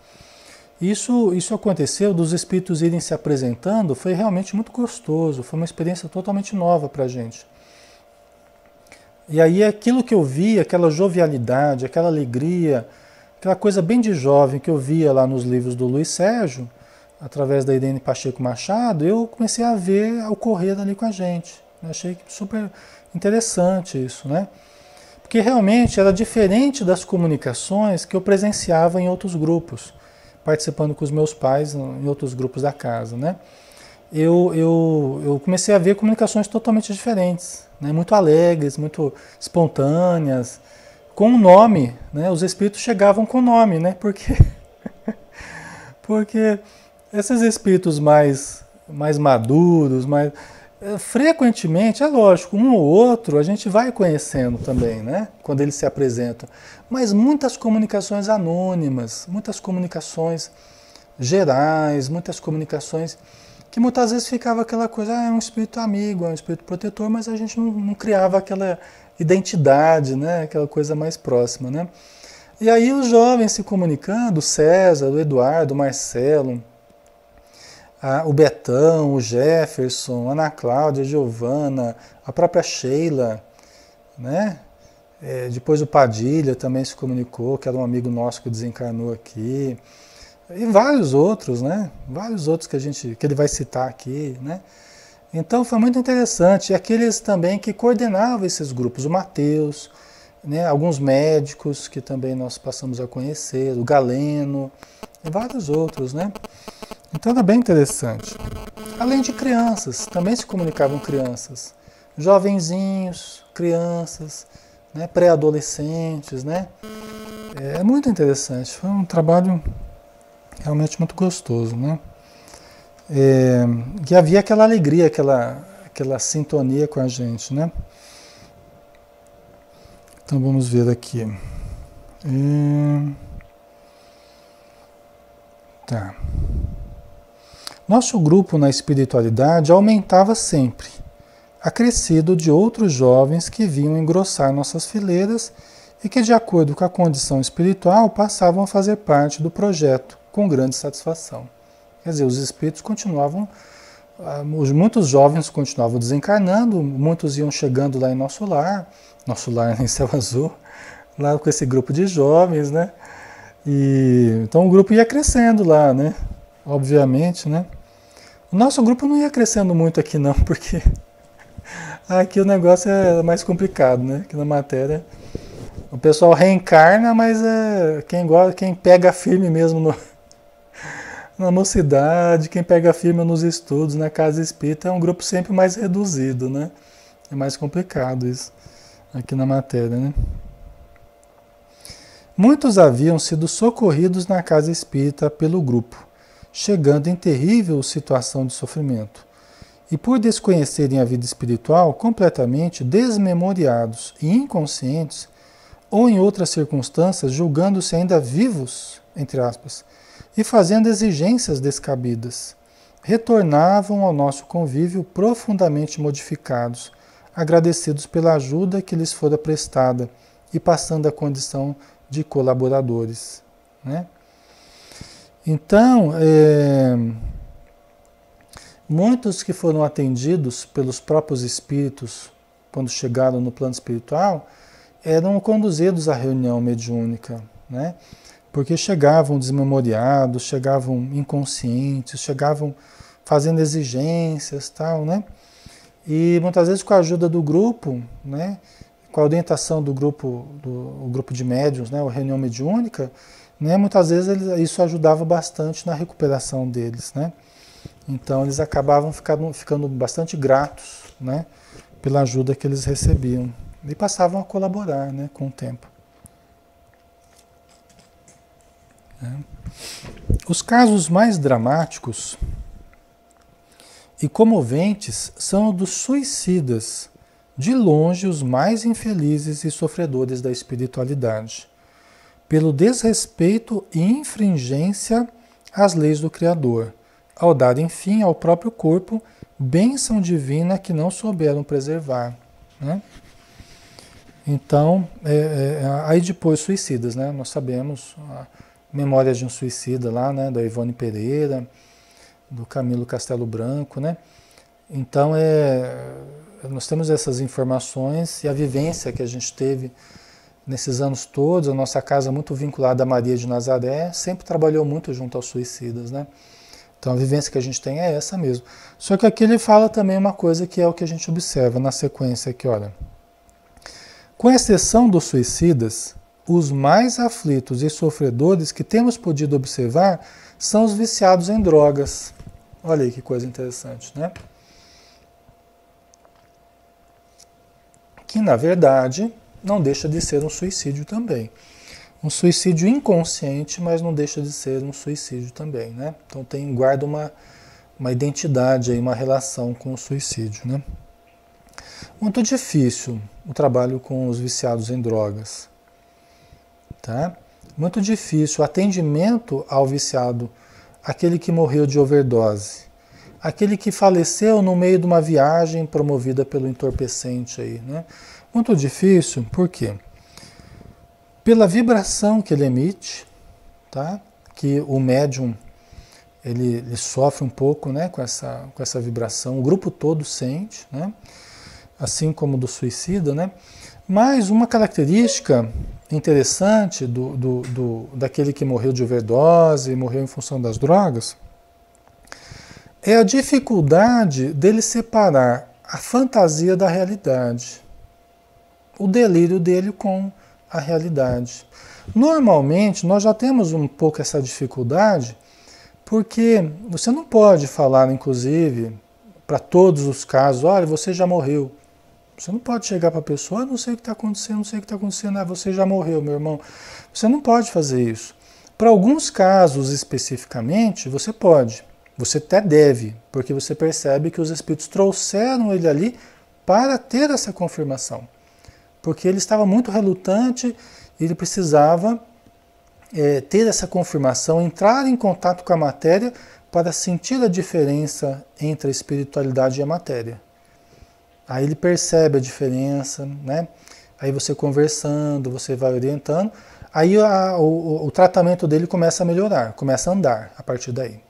Isso aconteceu dos espíritos irem se apresentando, foi realmente muito gostoso, foi uma experiência totalmente nova para a gente. E aí aquilo que eu via, aquela jovialidade, aquela alegria, aquela coisa bem de jovem que eu via lá nos livros do Luiz Sérgio, através da Irene Pacheco Machado, eu comecei a ver ocorrer ali com a gente. Eu achei super interessante isso, né? Porque realmente era diferente das comunicações que eu presenciava em outros grupos, participando com os meus pais em outros grupos da casa, né? Eu comecei a ver comunicações totalmente diferentes, né? Muito alegres, muito espontâneas, com um nome, né? Os espíritos chegavam com nome, né? Porque esses espíritos mais maduros, frequentemente, é lógico, um ou outro a gente vai conhecendo também, né? Quando eles se apresentam. Mas muitas comunicações anônimas, muitas comunicações gerais, muitas comunicações que muitas vezes ficava aquela coisa, é um espírito amigo, é um espírito protetor, mas a gente não criava aquela identidade, né? Aquela coisa mais próxima, né? E aí os jovens se comunicando, o César, o Eduardo, o Marcelo, o Betão, o Jefferson, a Ana Cláudia, a Giovana, a própria Sheila, né? Depois o Padilha também se comunicou, que era um amigo nosso que desencarnou aqui. E vários outros, né? Vários outros que ele vai citar aqui, né? Então foi muito interessante. E aqueles também que coordenavam esses grupos, o Matheus, né? Alguns médicos que também nós passamos a conhecer, o Galeno, e vários outros, né? Então era bem interessante. Além de crianças, também se comunicavam crianças. jovenzinhos, crianças, né, pré-adolescentes, né? É muito interessante, foi um trabalho realmente muito gostoso, né? E havia aquela alegria, aquela sintonia com a gente, né? Então vamos ver aqui. Tá. Nosso grupo na espiritualidade aumentava sempre, acrescido de outros jovens que vinham engrossar nossas fileiras e que, de acordo com a condição espiritual, passavam a fazer parte do projeto com grande satisfação. Quer dizer, os espíritos continuavam, muitos jovens continuavam desencarnando, muitos iam chegando lá em nosso lar em Céu Azul, lá com esse grupo de jovens, né? E então o grupo ia crescendo lá, né? Obviamente, né? O nosso grupo não ia crescendo muito aqui não, porque aqui o negócio é mais complicado, né? Aqui na matéria o pessoal reencarna, mas quem pega firme mesmo na mocidade, quem pega firme nos estudos, na casa espírita, é um grupo sempre mais reduzido, né? É mais complicado isso aqui na matéria, né? Muitos haviam sido socorridos na casa espírita pelo grupo, chegando em terrível situação de sofrimento, e por desconhecerem a vida espiritual, completamente desmemoriados e inconscientes, ou em outras circunstâncias, julgando-se ainda vivos, entre aspas, e fazendo exigências descabidas, retornavam ao nosso convívio profundamente modificados, agradecidos pela ajuda que lhes fora prestada e passando a condição de colaboradores, né? Então, muitos que foram atendidos pelos próprios espíritos quando chegaram no plano espiritual eram conduzidos à reunião mediúnica, né? Porque chegavam desmemoriados, chegavam inconscientes, chegavam fazendo exigências, tal, né? E muitas vezes com a ajuda do grupo, né? Com a orientação do grupo de médiuns, né? A reunião mediúnica, né? Muitas vezes isso ajudava bastante na recuperação deles, né? Então eles acabavam ficando bastante gratos, né? Pela ajuda que eles recebiam e passavam a colaborar, né? Com o tempo. Os casos mais dramáticos e comoventes são os dos suicidas, de longe os mais infelizes e sofredores da espiritualidade, pelo desrespeito e infringência às leis do Criador, ao darem fim ao próprio corpo, bênção divina que não souberam preservar, né? Então, aí depois suicidas, né? Nós sabemos a Memórias de um Suicida lá, né? Da Ivone Pereira, do Camilo Castelo Branco, né? Então, nós temos essas informações e a vivência que a gente teve nesses anos todos, a nossa casa muito vinculada a Maria de Nazaré, sempre trabalhou muito junto aos suicidas, né? Então a vivência que a gente tem é essa mesmo. Só que aqui ele fala também uma coisa que é o que a gente observa na sequência aqui, olha. Com exceção dos suicidas, os mais aflitos e sofredores que temos podido observar são os viciados em drogas. Olha aí que coisa interessante, né? Que, na verdade, não deixa de ser um suicídio também. Um suicídio inconsciente, mas não deixa de ser um suicídio também, né? Então guarda uma identidade aí, uma relação com o suicídio, né? Muito difícil o trabalho com os viciados em drogas, tá? Muito difícil o atendimento ao viciado, aquele que morreu de overdose, aquele que faleceu no meio de uma viagem promovida pelo entorpecente aí, né? Muito difícil, por quê? Pela vibração que ele emite, tá? Que o médium ele sofre um pouco, né, com essa vibração, o grupo todo sente, né? Assim como do suicida, né? Mas uma característica interessante daquele que morreu de overdose, morreu em função das drogas, é a dificuldade dele separar a fantasia da realidade, o delírio dele com a realidade. Normalmente, nós já temos um pouco essa dificuldade, porque você não pode falar, inclusive, para todos os casos, olha, você já morreu, Você não pode chegar para a pessoa, não sei o que está acontecendo, não sei o que está acontecendo, você já morreu, meu irmão. Você não pode fazer isso. Para alguns casos especificamente, você pode. Você até deve, porque você percebe que os espíritos trouxeram ele ali para ter essa confirmação. Porque ele estava muito relutante, ele precisava ter essa confirmação, entrar em contato com a matéria para sentir a diferença entre a espiritualidade e a matéria. Aí ele percebe a diferença, né? Aí você conversando, você vai orientando, aí o tratamento dele começa a melhorar, começa a andar a partir daí.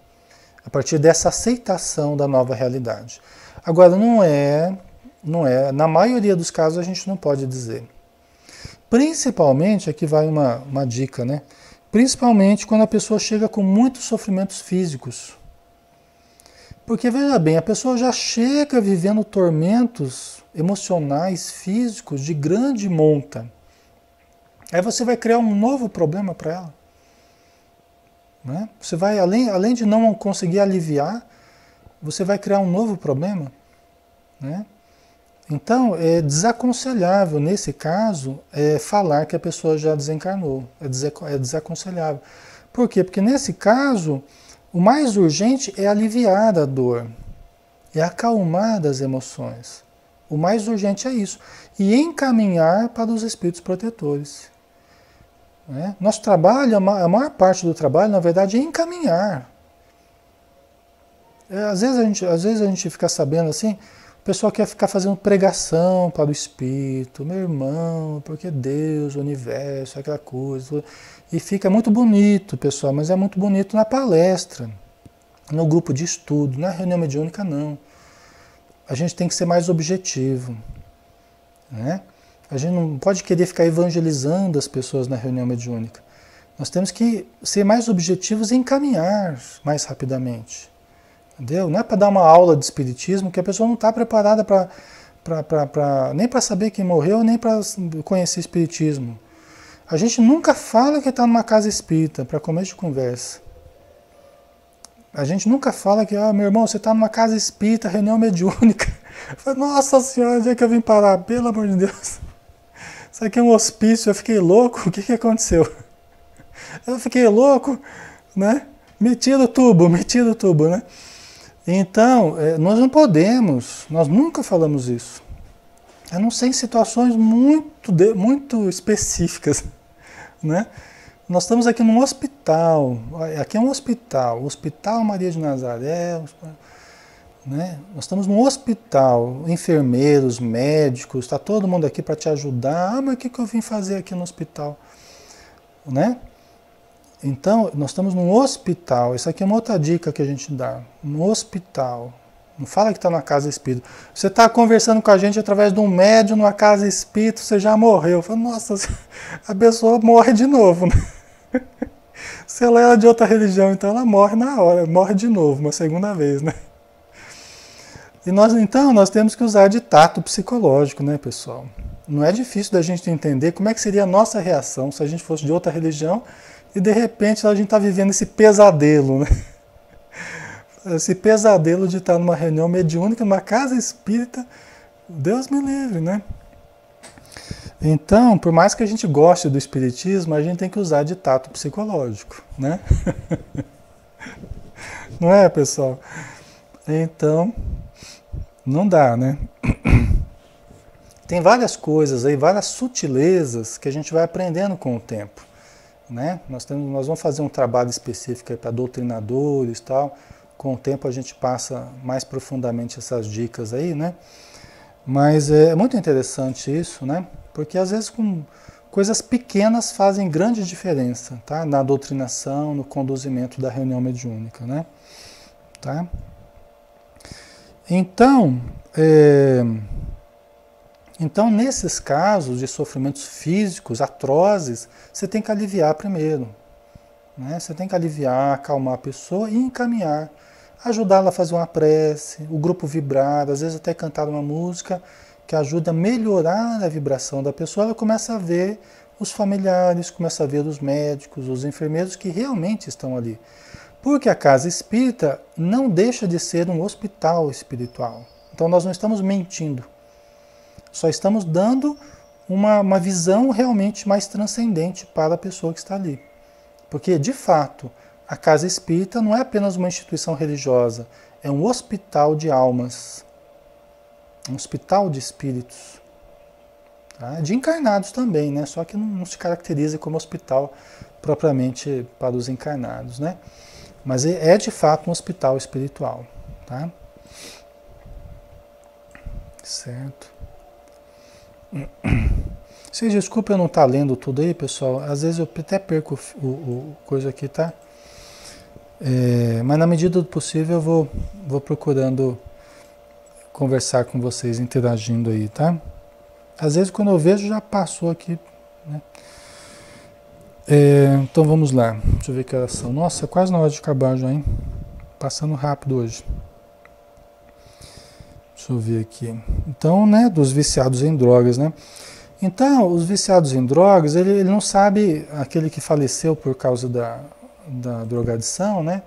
A partir dessa aceitação da nova realidade. Agora, não é, na maioria dos casos a gente não pode dizer. Principalmente, aqui vai uma dica, né? Principalmente quando a pessoa chega com muitos sofrimentos físicos. Porque, veja bem, a pessoa já chega vivendo tormentos emocionais, físicos, de grande monta. Aí você vai criar um novo problema para ela. Né? Você vai, além de não conseguir aliviar, você vai criar um novo problema. Né? Então, é desaconselhável, nesse caso, falar que a pessoa já desencarnou. É desaconselhável. Por quê? Porque nesse caso, o mais urgente é aliviar a dor, é acalmar as emoções. O mais urgente é isso. E encaminhar para os espíritos protetores. Né? Nosso trabalho, a maior parte do trabalho, na verdade, é encaminhar. Às vezes a gente fica sabendo assim, o pessoal quer ficar fazendo pregação para o espírito, meu irmão, porque Deus, o universo, aquela coisa. E fica muito bonito, pessoal, mas é muito bonito na palestra, no grupo de estudo, na reunião mediúnica não. A gente tem que ser mais objetivo, né? A gente não pode querer ficar evangelizando as pessoas na reunião mediúnica. Nós temos que ser mais objetivos e encaminhar mais rapidamente. Entendeu? Não é para dar uma aula de espiritismo que a pessoa não está preparada nem para saber quem morreu, nem para conhecer espiritismo. A gente nunca fala que está numa casa espírita, para começo de conversa. A gente nunca fala que, meu irmão, você está numa casa espírita, reunião mediúnica. Falo, nossa senhora, onde é que eu vim parar? Pelo amor de Deus. Isso aqui é um hospício, eu fiquei louco, o que aconteceu? Eu fiquei louco, né? Me tira o tubo, né? Então, nós não podemos, nós nunca falamos isso. A não ser em situações muito específicas, né? Nós estamos aqui num hospital, aqui é um hospital, Hospital Maria de Nazaré, né? Nós estamos num hospital, enfermeiros, médicos, está todo mundo aqui para te ajudar. Mas o que eu vim fazer aqui no hospital? Né? Então, nós estamos num hospital, isso aqui é uma outra dica que a gente dá, no hospital. Não fala que está numa casa espírita. Você está conversando com a gente através de um médium numa casa espírita, você já morreu. Falo, nossa, a pessoa morre de novo, né? Se ela era de outra religião, então ela morre na hora, morre de novo, uma segunda vez, né? E nós temos que usar de tato psicológico, né, pessoal? Não é difícil da gente entender como é que seria a nossa reação se a gente fosse de outra religião e de repente a gente está vivendo esse pesadelo, né? Esse pesadelo de estar numa reunião mediúnica, numa casa espírita, Deus me livre, né? Então, por mais que a gente goste do espiritismo, a gente tem que usar de tato psicológico, né? Não é, pessoal? Então, não dá, né? Tem várias coisas aí, várias sutilezas que a gente vai aprendendo com o tempo, né? Nós vamos fazer um trabalho específico para doutrinadores e tal. Com o tempo a gente passa mais profundamente essas dicas aí, né? Mas é muito interessante isso, né? Porque às vezes com coisas pequenas fazem grande diferença, tá? Na doutrinação, no conduzimento da reunião mediúnica, né? Tá? Então, nesses casos de sofrimentos físicos atrozes, você tem que aliviar primeiro, né? Você tem que aliviar, acalmar a pessoa e encaminhar, ajudá-la a fazer uma prece, o grupo vibrar, às vezes até cantar uma música que ajuda a melhorar a vibração da pessoa. Ela começa a ver os familiares, começa a ver os médicos, os enfermeiros que realmente estão ali. Porque a casa espírita não deixa de ser um hospital espiritual. Então nós não estamos mentindo. Só estamos dando uma visão realmente mais transcendente para a pessoa que está ali. Porque, de fato, a casa espírita não é apenas uma instituição religiosa, é um hospital de almas, um hospital de espíritos, tá? De encarnados também, né? Só que não se caracteriza como hospital propriamente para os encarnados, né? Mas é de fato um hospital espiritual, tá? Certo. Vocês desculpem eu não estar lendo tudo aí, pessoal. Às vezes eu até perco o coisa aqui, tá? Mas na medida do possível eu vou procurando conversar com vocês, interagindo aí, tá? Às vezes quando eu vejo já passou aqui, né? Então vamos lá. Deixa eu ver que horas são. Nossa, quase na hora de acabar já, hein? Passando rápido hoje. Deixa eu ver aqui. Então, né, dos viciados em drogas, né? Então, os viciados em drogas, ele não sabe, aquele que faleceu por causa da drogadição, né?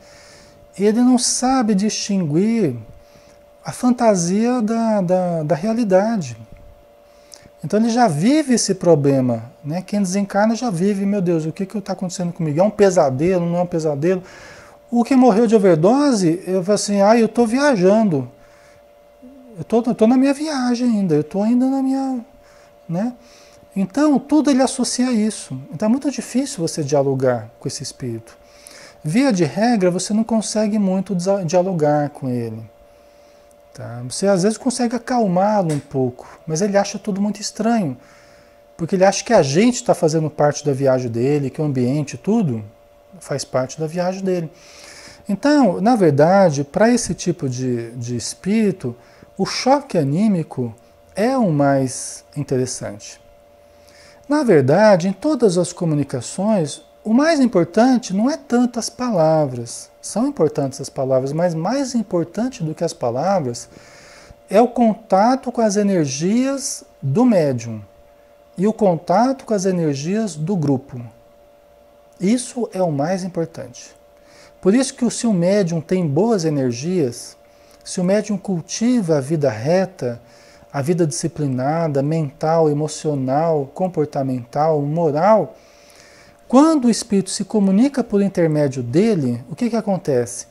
Ele não sabe distinguir a fantasia da realidade. Então ele já vive esse problema, né? Quem desencarna já vive, meu Deus, o que está acontecendo comigo? É um pesadelo, não é um pesadelo? O que morreu de overdose, eu falo assim, eu estou viajando. Eu tô na minha viagem ainda, eu estou ainda na minha... né? Então, tudo ele associa a isso. Então é muito difícil você dialogar com esse espírito. Via de regra, você não consegue muito dialogar com ele. Tá? Você às vezes consegue acalmá-lo um pouco, mas ele acha tudo muito estranho. Porque ele acha que a gente está fazendo parte da viagem dele, que o ambiente, tudo, faz parte da viagem dele. Então, na verdade, para esse tipo de espírito, o choque anímico é o mais interessante. Na verdade, em todas as comunicações, o mais importante não é tanto as palavras. São importantes as palavras, mas mais importante do que as palavras é o contato com as energias do médium e o contato com as energias do grupo. Isso é o mais importante. Por isso que se o médium tem boas energias, se o médium cultiva a vida reta, a vida disciplinada, mental, emocional, comportamental, moral, quando o espírito se comunica por intermédio dele, o que acontece?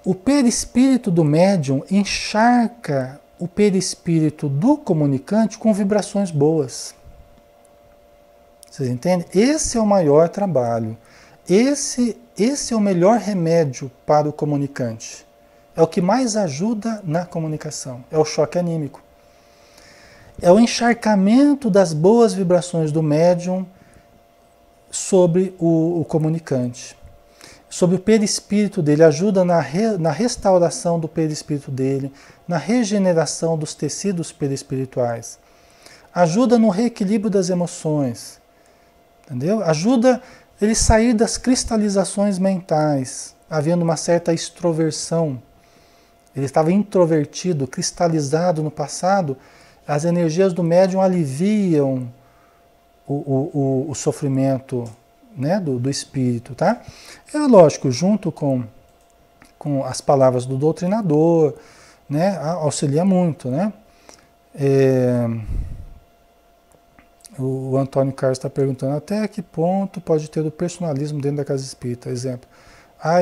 O perispírito do médium encharca o perispírito do comunicante com vibrações boas. Vocês entendem? Esse é o maior trabalho. Esse é o melhor remédio para o comunicante. É o que mais ajuda na comunicação. É o choque anímico. É o encharcamento das boas vibrações do médium sobre o comunicante. Sobre o perispírito dele. Ajuda na restauração do perispírito dele, na regeneração dos tecidos perispirituais. Ajuda no reequilíbrio das emoções. Entendeu? Ajuda ele sair das cristalizações mentais, havendo uma certa extroversão. Ele estava introvertido, cristalizado no passado. As energias do médium aliviam o sofrimento, né, do espírito, tá? É lógico, junto com as palavras do doutrinador, né, auxilia muito, né? O Antônio Carlos está perguntando até que ponto pode ter o personalismo dentro da casa espírita. Exemplo,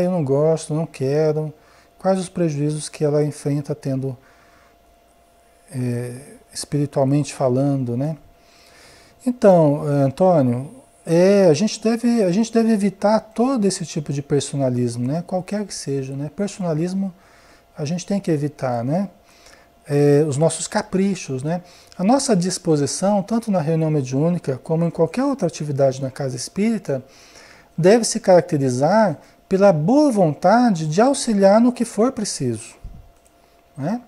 eu não gosto, não quero. Quais os prejuízos que ela enfrenta tendo, espiritualmente falando, né? Então, Antônio, a gente deve evitar todo esse tipo de personalismo, né? Qualquer que seja, né? Personalismo a gente tem que evitar, né? Os nossos caprichos, né? A nossa disposição, tanto na reunião mediúnica como em qualquer outra atividade na casa espírita, deve se caracterizar pela boa vontade de auxiliar no que for preciso, né?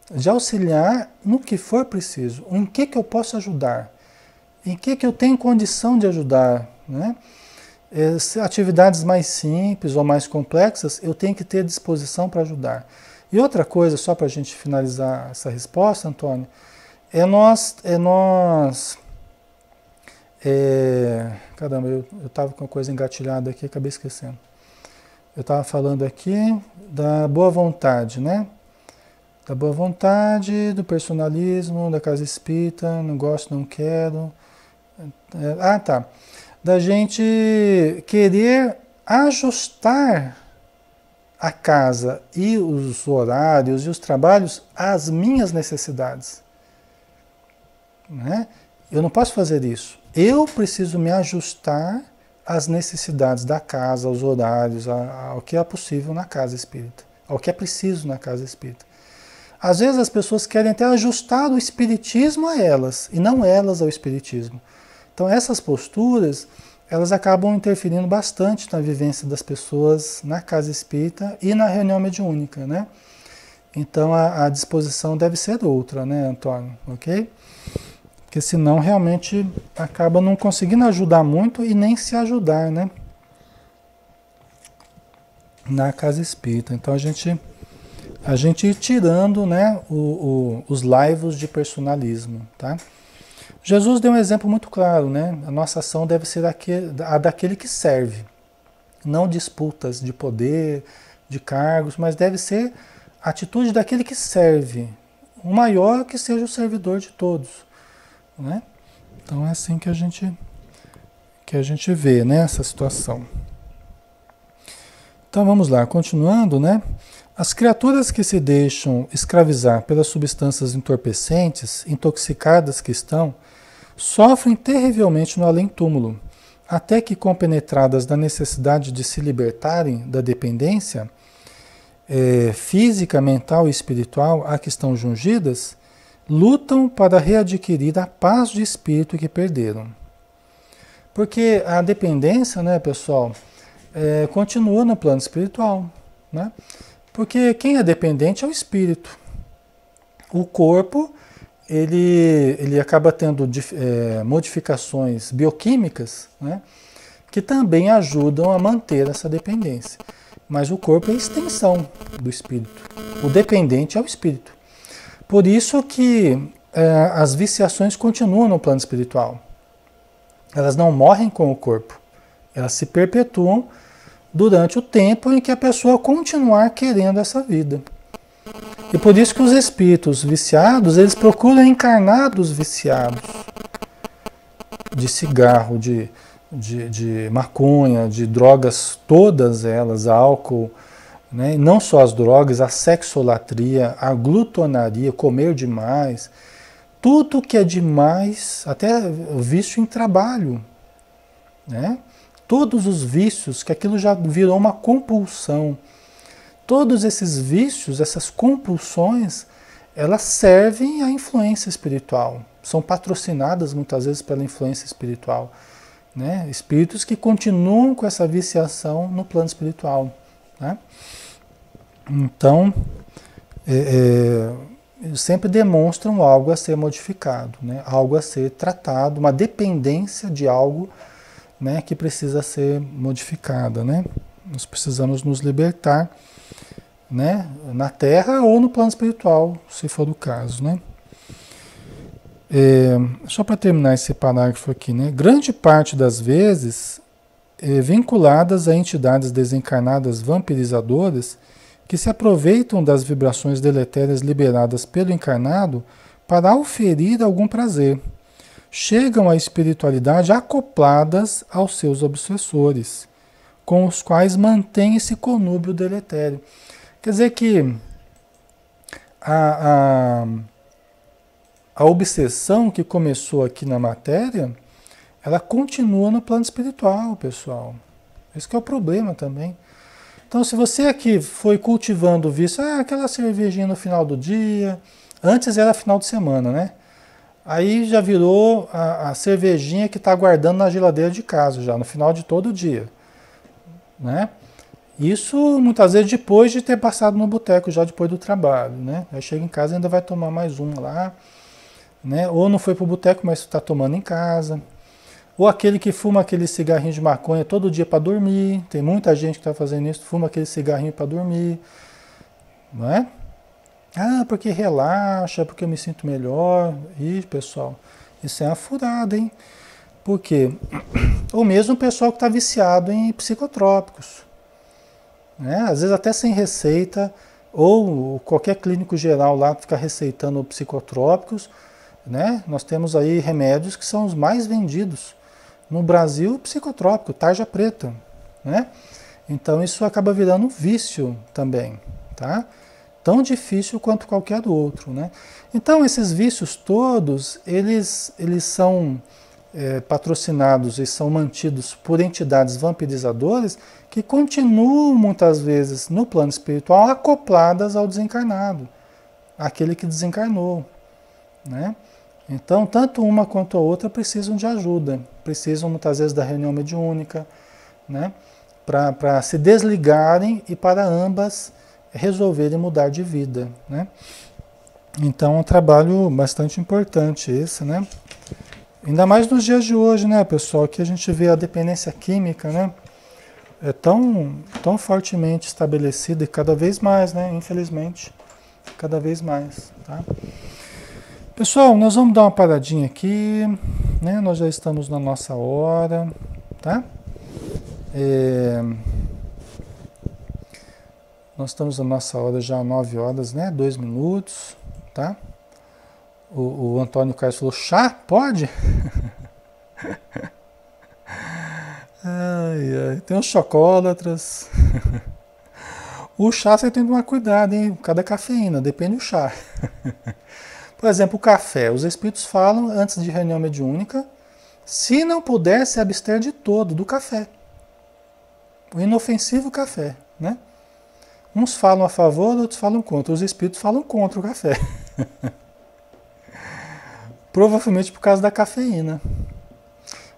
De auxiliar no que for preciso. Em que eu posso ajudar? Em que eu tenho condição de ajudar, né? Atividades mais simples ou mais complexas, eu tenho que ter disposição para ajudar. E outra coisa, só para a gente finalizar essa resposta, Antônio, caramba, eu estava com uma coisa engatilhada aqui, acabei esquecendo. Eu estava falando aqui da boa vontade, né? Da boa vontade, do personalismo, da casa espírita, não gosto, não quero. Tá. Da gente querer ajustar a casa e os horários e os trabalhos às minhas necessidades. Né? Eu não posso fazer isso. Eu preciso me ajustar às necessidades da casa, aos horários, ao que é possível na casa espírita, ao que é preciso na casa espírita. Às vezes as pessoas querem até ajustar o espiritismo a elas, e não elas ao espiritismo. Então essas posturas, elas acabam interferindo bastante na vivência das pessoas na casa espírita e na reunião mediúnica, né? Então a disposição deve ser outra, né, Antônio? Ok? Porque senão realmente acaba não conseguindo ajudar muito e nem se ajudar, né? Na casa espírita. Então a gente ir tirando, né, os laivos de personalismo, tá? Jesus deu um exemplo muito claro, né? A nossa ação deve ser a daquele que serve. Não disputas de poder, de cargos, mas deve ser a atitude daquele que serve. O maior que seja o servidor de todos. Né? Então é assim que a gente vê, né, essa situação. Então vamos lá, continuando, né? As criaturas que se deixam escravizar pelas substâncias entorpecentes, intoxicadas que estão, sofrem terrivelmente no além-túmulo, até que, compenetradas da necessidade de se libertarem da dependência física, mental e espiritual a que estão jungidas, lutam para readquirir a paz de espírito que perderam. Porque a dependência, né, pessoal, continua no plano espiritual, né? Porque quem é dependente é o espírito. O corpo, ele acaba tendo modificações bioquímicas, né, que também ajudam a manter essa dependência. Mas o corpo é a extensão do espírito. O dependente é o espírito. Por isso que as viciações continuam no plano espiritual. Elas não morrem com o corpo. Elas se perpetuam durante o tempo em que a pessoa continuar querendo essa vida. E por isso que os espíritos viciados, eles procuram encarnar dos viciados. De cigarro, de maconha, de drogas, todas elas, álcool, né? E não só as drogas, a sexolatria, a glutonaria, comer demais, tudo que é demais, até o vício em trabalho, né? Todos os vícios, que aquilo já virou uma compulsão. Todos esses vícios, essas compulsões, elas servem à influência espiritual. São patrocinadas muitas vezes pela influência espiritual, né? Espíritos que continuam com essa viciação no plano espiritual, né? Então, sempre demonstram algo a ser modificado, né? Algo a ser tratado, uma dependência de algo, né, que precisa ser modificada, né? Nós precisamos nos libertar, né, na Terra ou no plano espiritual, se for o caso, né? Só para terminar esse parágrafo aqui, né? Grande parte das vezes vinculadas a entidades desencarnadas vampirizadoras que se aproveitam das vibrações deletérias liberadas pelo encarnado para auferir algum prazer. Chegam à espiritualidade acopladas aos seus obsessores, com os quais mantém esse conúbio deletério. Quer dizer que a obsessão que começou aqui na matéria, ela continua no plano espiritual, pessoal. Esse que é o problema também. Então, se você aqui foi cultivando o vício, aquela cervejinha no final do dia, antes era final de semana, né? Aí já virou a cervejinha que está guardando na geladeira de casa, já no final de todo dia, né? Isso muitas vezes depois de ter passado no boteco, já depois do trabalho, né? Aí chega em casa e ainda vai tomar mais um lá, né? Ou não foi para o boteco, mas está tomando em casa. Ou aquele que fuma aquele cigarrinho de maconha todo dia para dormir. Tem muita gente que está fazendo isso, fuma aquele cigarrinho para dormir, não é? Porque relaxa, porque eu me sinto melhor. Ih, pessoal, isso é uma furada, hein? Por quê? Ou mesmo o pessoal que está viciado em psicotrópicos, né? Às vezes até sem receita, ou qualquer clínico geral lá ficar receitando psicotrópicos, né? Nós temos aí remédios que são os mais vendidos. No Brasil, psicotrópico, tarja preta, né? Então isso acaba virando um vício também, tá? Tão difícil quanto qualquer outro, né? Então esses vícios todos, eles são patrocinados e são mantidos por entidades vampirizadoras que continuam muitas vezes no plano espiritual acopladas ao desencarnado, aquele que desencarnou, né? Então, tanto uma quanto a outra precisam de ajuda, precisam muitas vezes da reunião mediúnica, né? Para se desligarem e para ambas resolverem mudar de vida, né? Então, é um trabalho bastante importante esse, né? Ainda mais nos dias de hoje, né, pessoal, que a gente vê a dependência química, né? É tão fortemente estabelecida e cada vez mais, né? Infelizmente, cada vez mais, tá? Pessoal, nós vamos dar uma paradinha aqui, né? Nós já estamos na nossa hora, tá? Nós estamos na nossa hora já 9 horas, né? 2 minutos, tá? O Antônio Carlos falou, chá? Pode? Ai, ai, tem os chocólatras. O chá você tem que tomar cuidado, hein? Cada cafeína, depende do chá. Por exemplo, o café. Os espíritos falam, antes de reunião mediúnica, se não puder se abster de todo do café. O inofensivo café, né? Uns falam a favor, outros falam contra. Os espíritos falam contra o café. Provavelmente por causa da cafeína.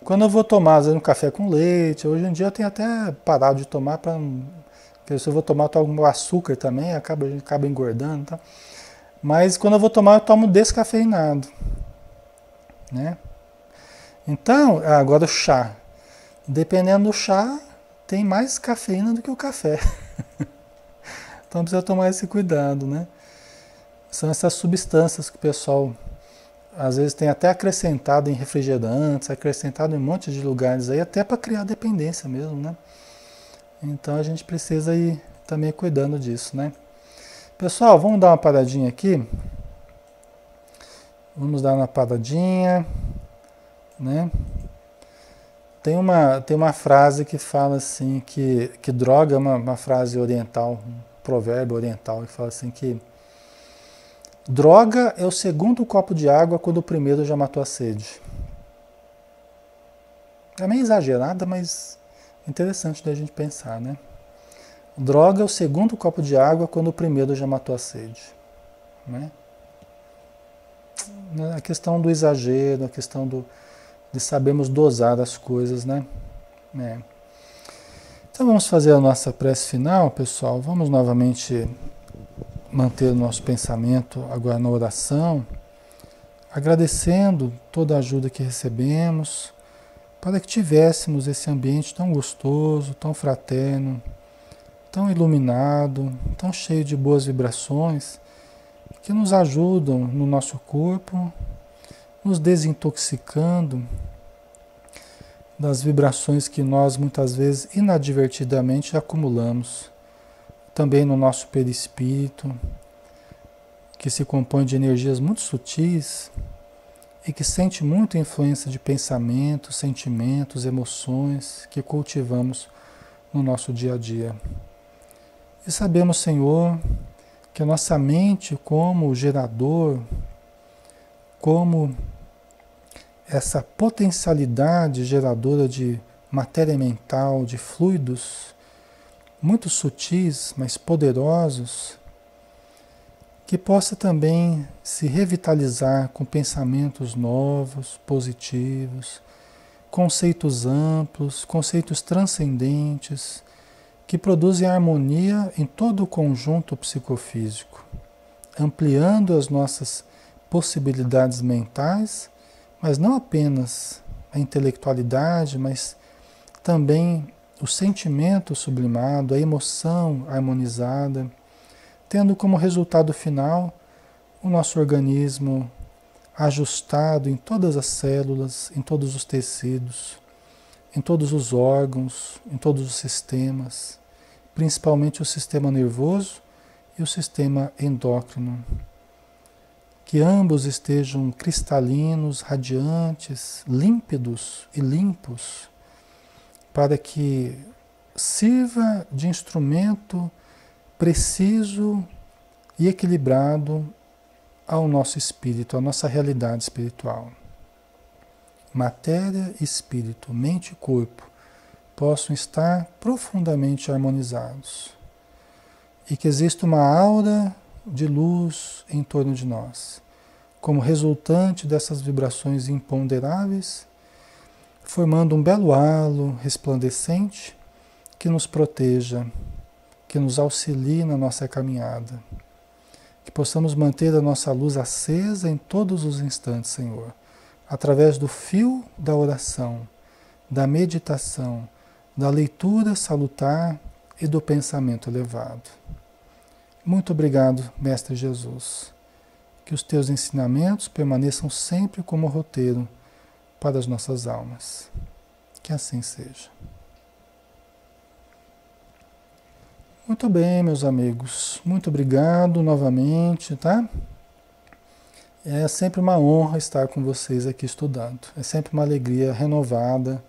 Quando eu vou tomar, às vezes, um café com leite, hoje em dia eu tenho até parado de tomar, porque se eu vou tomar, eu tomo açúcar também, acaba engordando, tá? Mas quando eu vou tomar, eu tomo descafeinado, né? Então, agora o chá. Dependendo do chá, tem mais cafeína do que o café. Então precisa tomar esse cuidado, né? São essas substâncias que o pessoal, às vezes, tem até acrescentado em refrigerantes, acrescentado em um monte de lugares aí, até para criar dependência mesmo, né? Então a gente precisa ir também cuidando disso, né? Pessoal, vamos dar uma paradinha aqui. Vamos dar uma paradinha, né? Tem uma frase que fala assim, que droga é uma frase oriental, um provérbio oriental, que fala assim que droga é o segundo copo de água quando o primeiro já matou a sede. É meio exagerada, mas interessante da gente pensar, né? Droga é o segundo copo de água quando o primeiro já matou a sede, né? A questão do exagero, a questão de sabermos dosar as coisas, né? Então vamos fazer a nossa prece final, pessoal. Vamos novamente manter o nosso pensamento agora na oração, agradecendo toda a ajuda que recebemos, para que tivéssemos esse ambiente tão gostoso, tão fraterno, tão iluminado, tão cheio de boas vibrações, que nos ajudam no nosso corpo, nos desintoxicando das vibrações que nós muitas vezes inadvertidamente acumulamos. Também no nosso perispírito, que se compõe de energias muito sutis e que sente muito a influência de pensamentos, sentimentos, emoções que cultivamos no nosso dia a dia. E sabemos, Senhor, que a nossa mente, como gerador, como essa potencialidade geradora de matéria mental, de fluidos muito sutis, mas poderosos, que possa também se revitalizar com pensamentos novos, positivos, conceitos amplos, conceitos transcendentes, que produzem harmonia em todo o conjunto psicofísico, ampliando as nossas possibilidades mentais, mas não apenas a intelectualidade, mas também o sentimento sublimado, a emoção harmonizada, tendo como resultado final o nosso organismo ajustado em todas as células, em todos os tecidos, em todos os órgãos, em todos os sistemas, principalmente o sistema nervoso e o sistema endócrino. Que ambos estejam cristalinos, radiantes, límpidos e limpos, para que sirva de instrumento preciso e equilibrado ao nosso espírito, à nossa realidade espiritual. Matéria e espírito, mente e corpo possam estar profundamente harmonizados e que exista uma aura de luz em torno de nós, como resultante dessas vibrações imponderáveis, formando um belo halo resplandecente que nos proteja, que nos auxilie na nossa caminhada. Que possamos manter a nossa luz acesa em todos os instantes, Senhor, através do fio da oração, da meditação, da leitura salutar e do pensamento elevado. Muito obrigado, Mestre Jesus. Que os teus ensinamentos permaneçam sempre como roteiro para as nossas almas. Que assim seja. Muito bem, meus amigos. Muito obrigado novamente, tá? É sempre uma honra estar com vocês aqui estudando. É sempre uma alegria renovada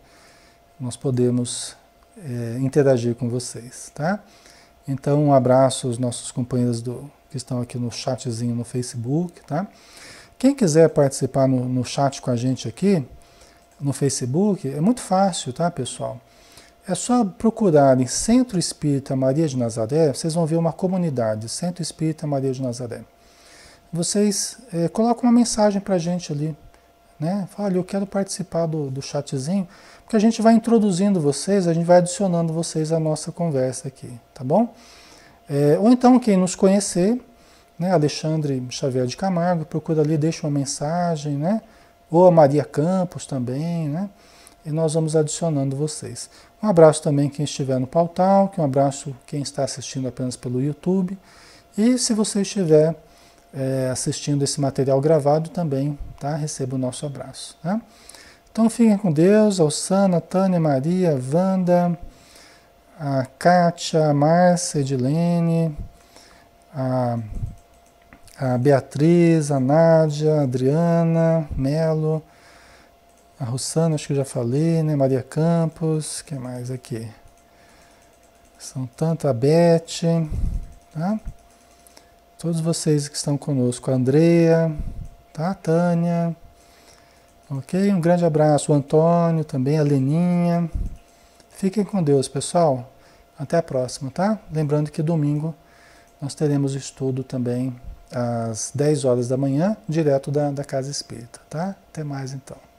nós podemos interagir com vocês, tá? Então, um abraço aos nossos companheiros que estão aqui no chatzinho no Facebook, tá? Quem quiser participar no chat com a gente aqui, no Facebook, é muito fácil, tá, pessoal? É só procurar em Centro Espírita Maria de Nazaré, vocês vão ver uma comunidade, Centro Espírita Maria de Nazaré. Vocês colocam uma mensagem pra gente ali, né? Fala, olha, eu quero participar do chatzinho, porque a gente vai introduzindo vocês, a gente vai adicionando vocês à nossa conversa aqui, tá bom? Ou então, quem nos conhecer, né, Alexandre Xavier de Camargo, procura ali, deixa uma mensagem, né? Ou a Maria Campos também, né? E nós vamos adicionando vocês. Um abraço também quem estiver no Pautal, um abraço quem está assistindo apenas pelo YouTube. E se você estiver assistindo esse material gravado também, tá? Receba o nosso abraço, tá? Então fiquem com Deus, Alçana, Tânia, Maria, Wanda, a Kátia, a Márcia, a Edilene, a Beatriz, a Nádia, a Adriana, Melo, a Rossana, acho que eu já falei, né? Maria Campos, quem mais aqui? São tanto, a Beth, tá? Todos vocês que estão conosco, a Andrea, tá? A Tânia, ok? Um grande abraço, o Antônio também, a Leninha. Fiquem com Deus, pessoal. Até a próxima, tá? Lembrando que domingo nós teremos estudo também às 10 horas da manhã, direto da Casa Espírita, tá? Até mais então.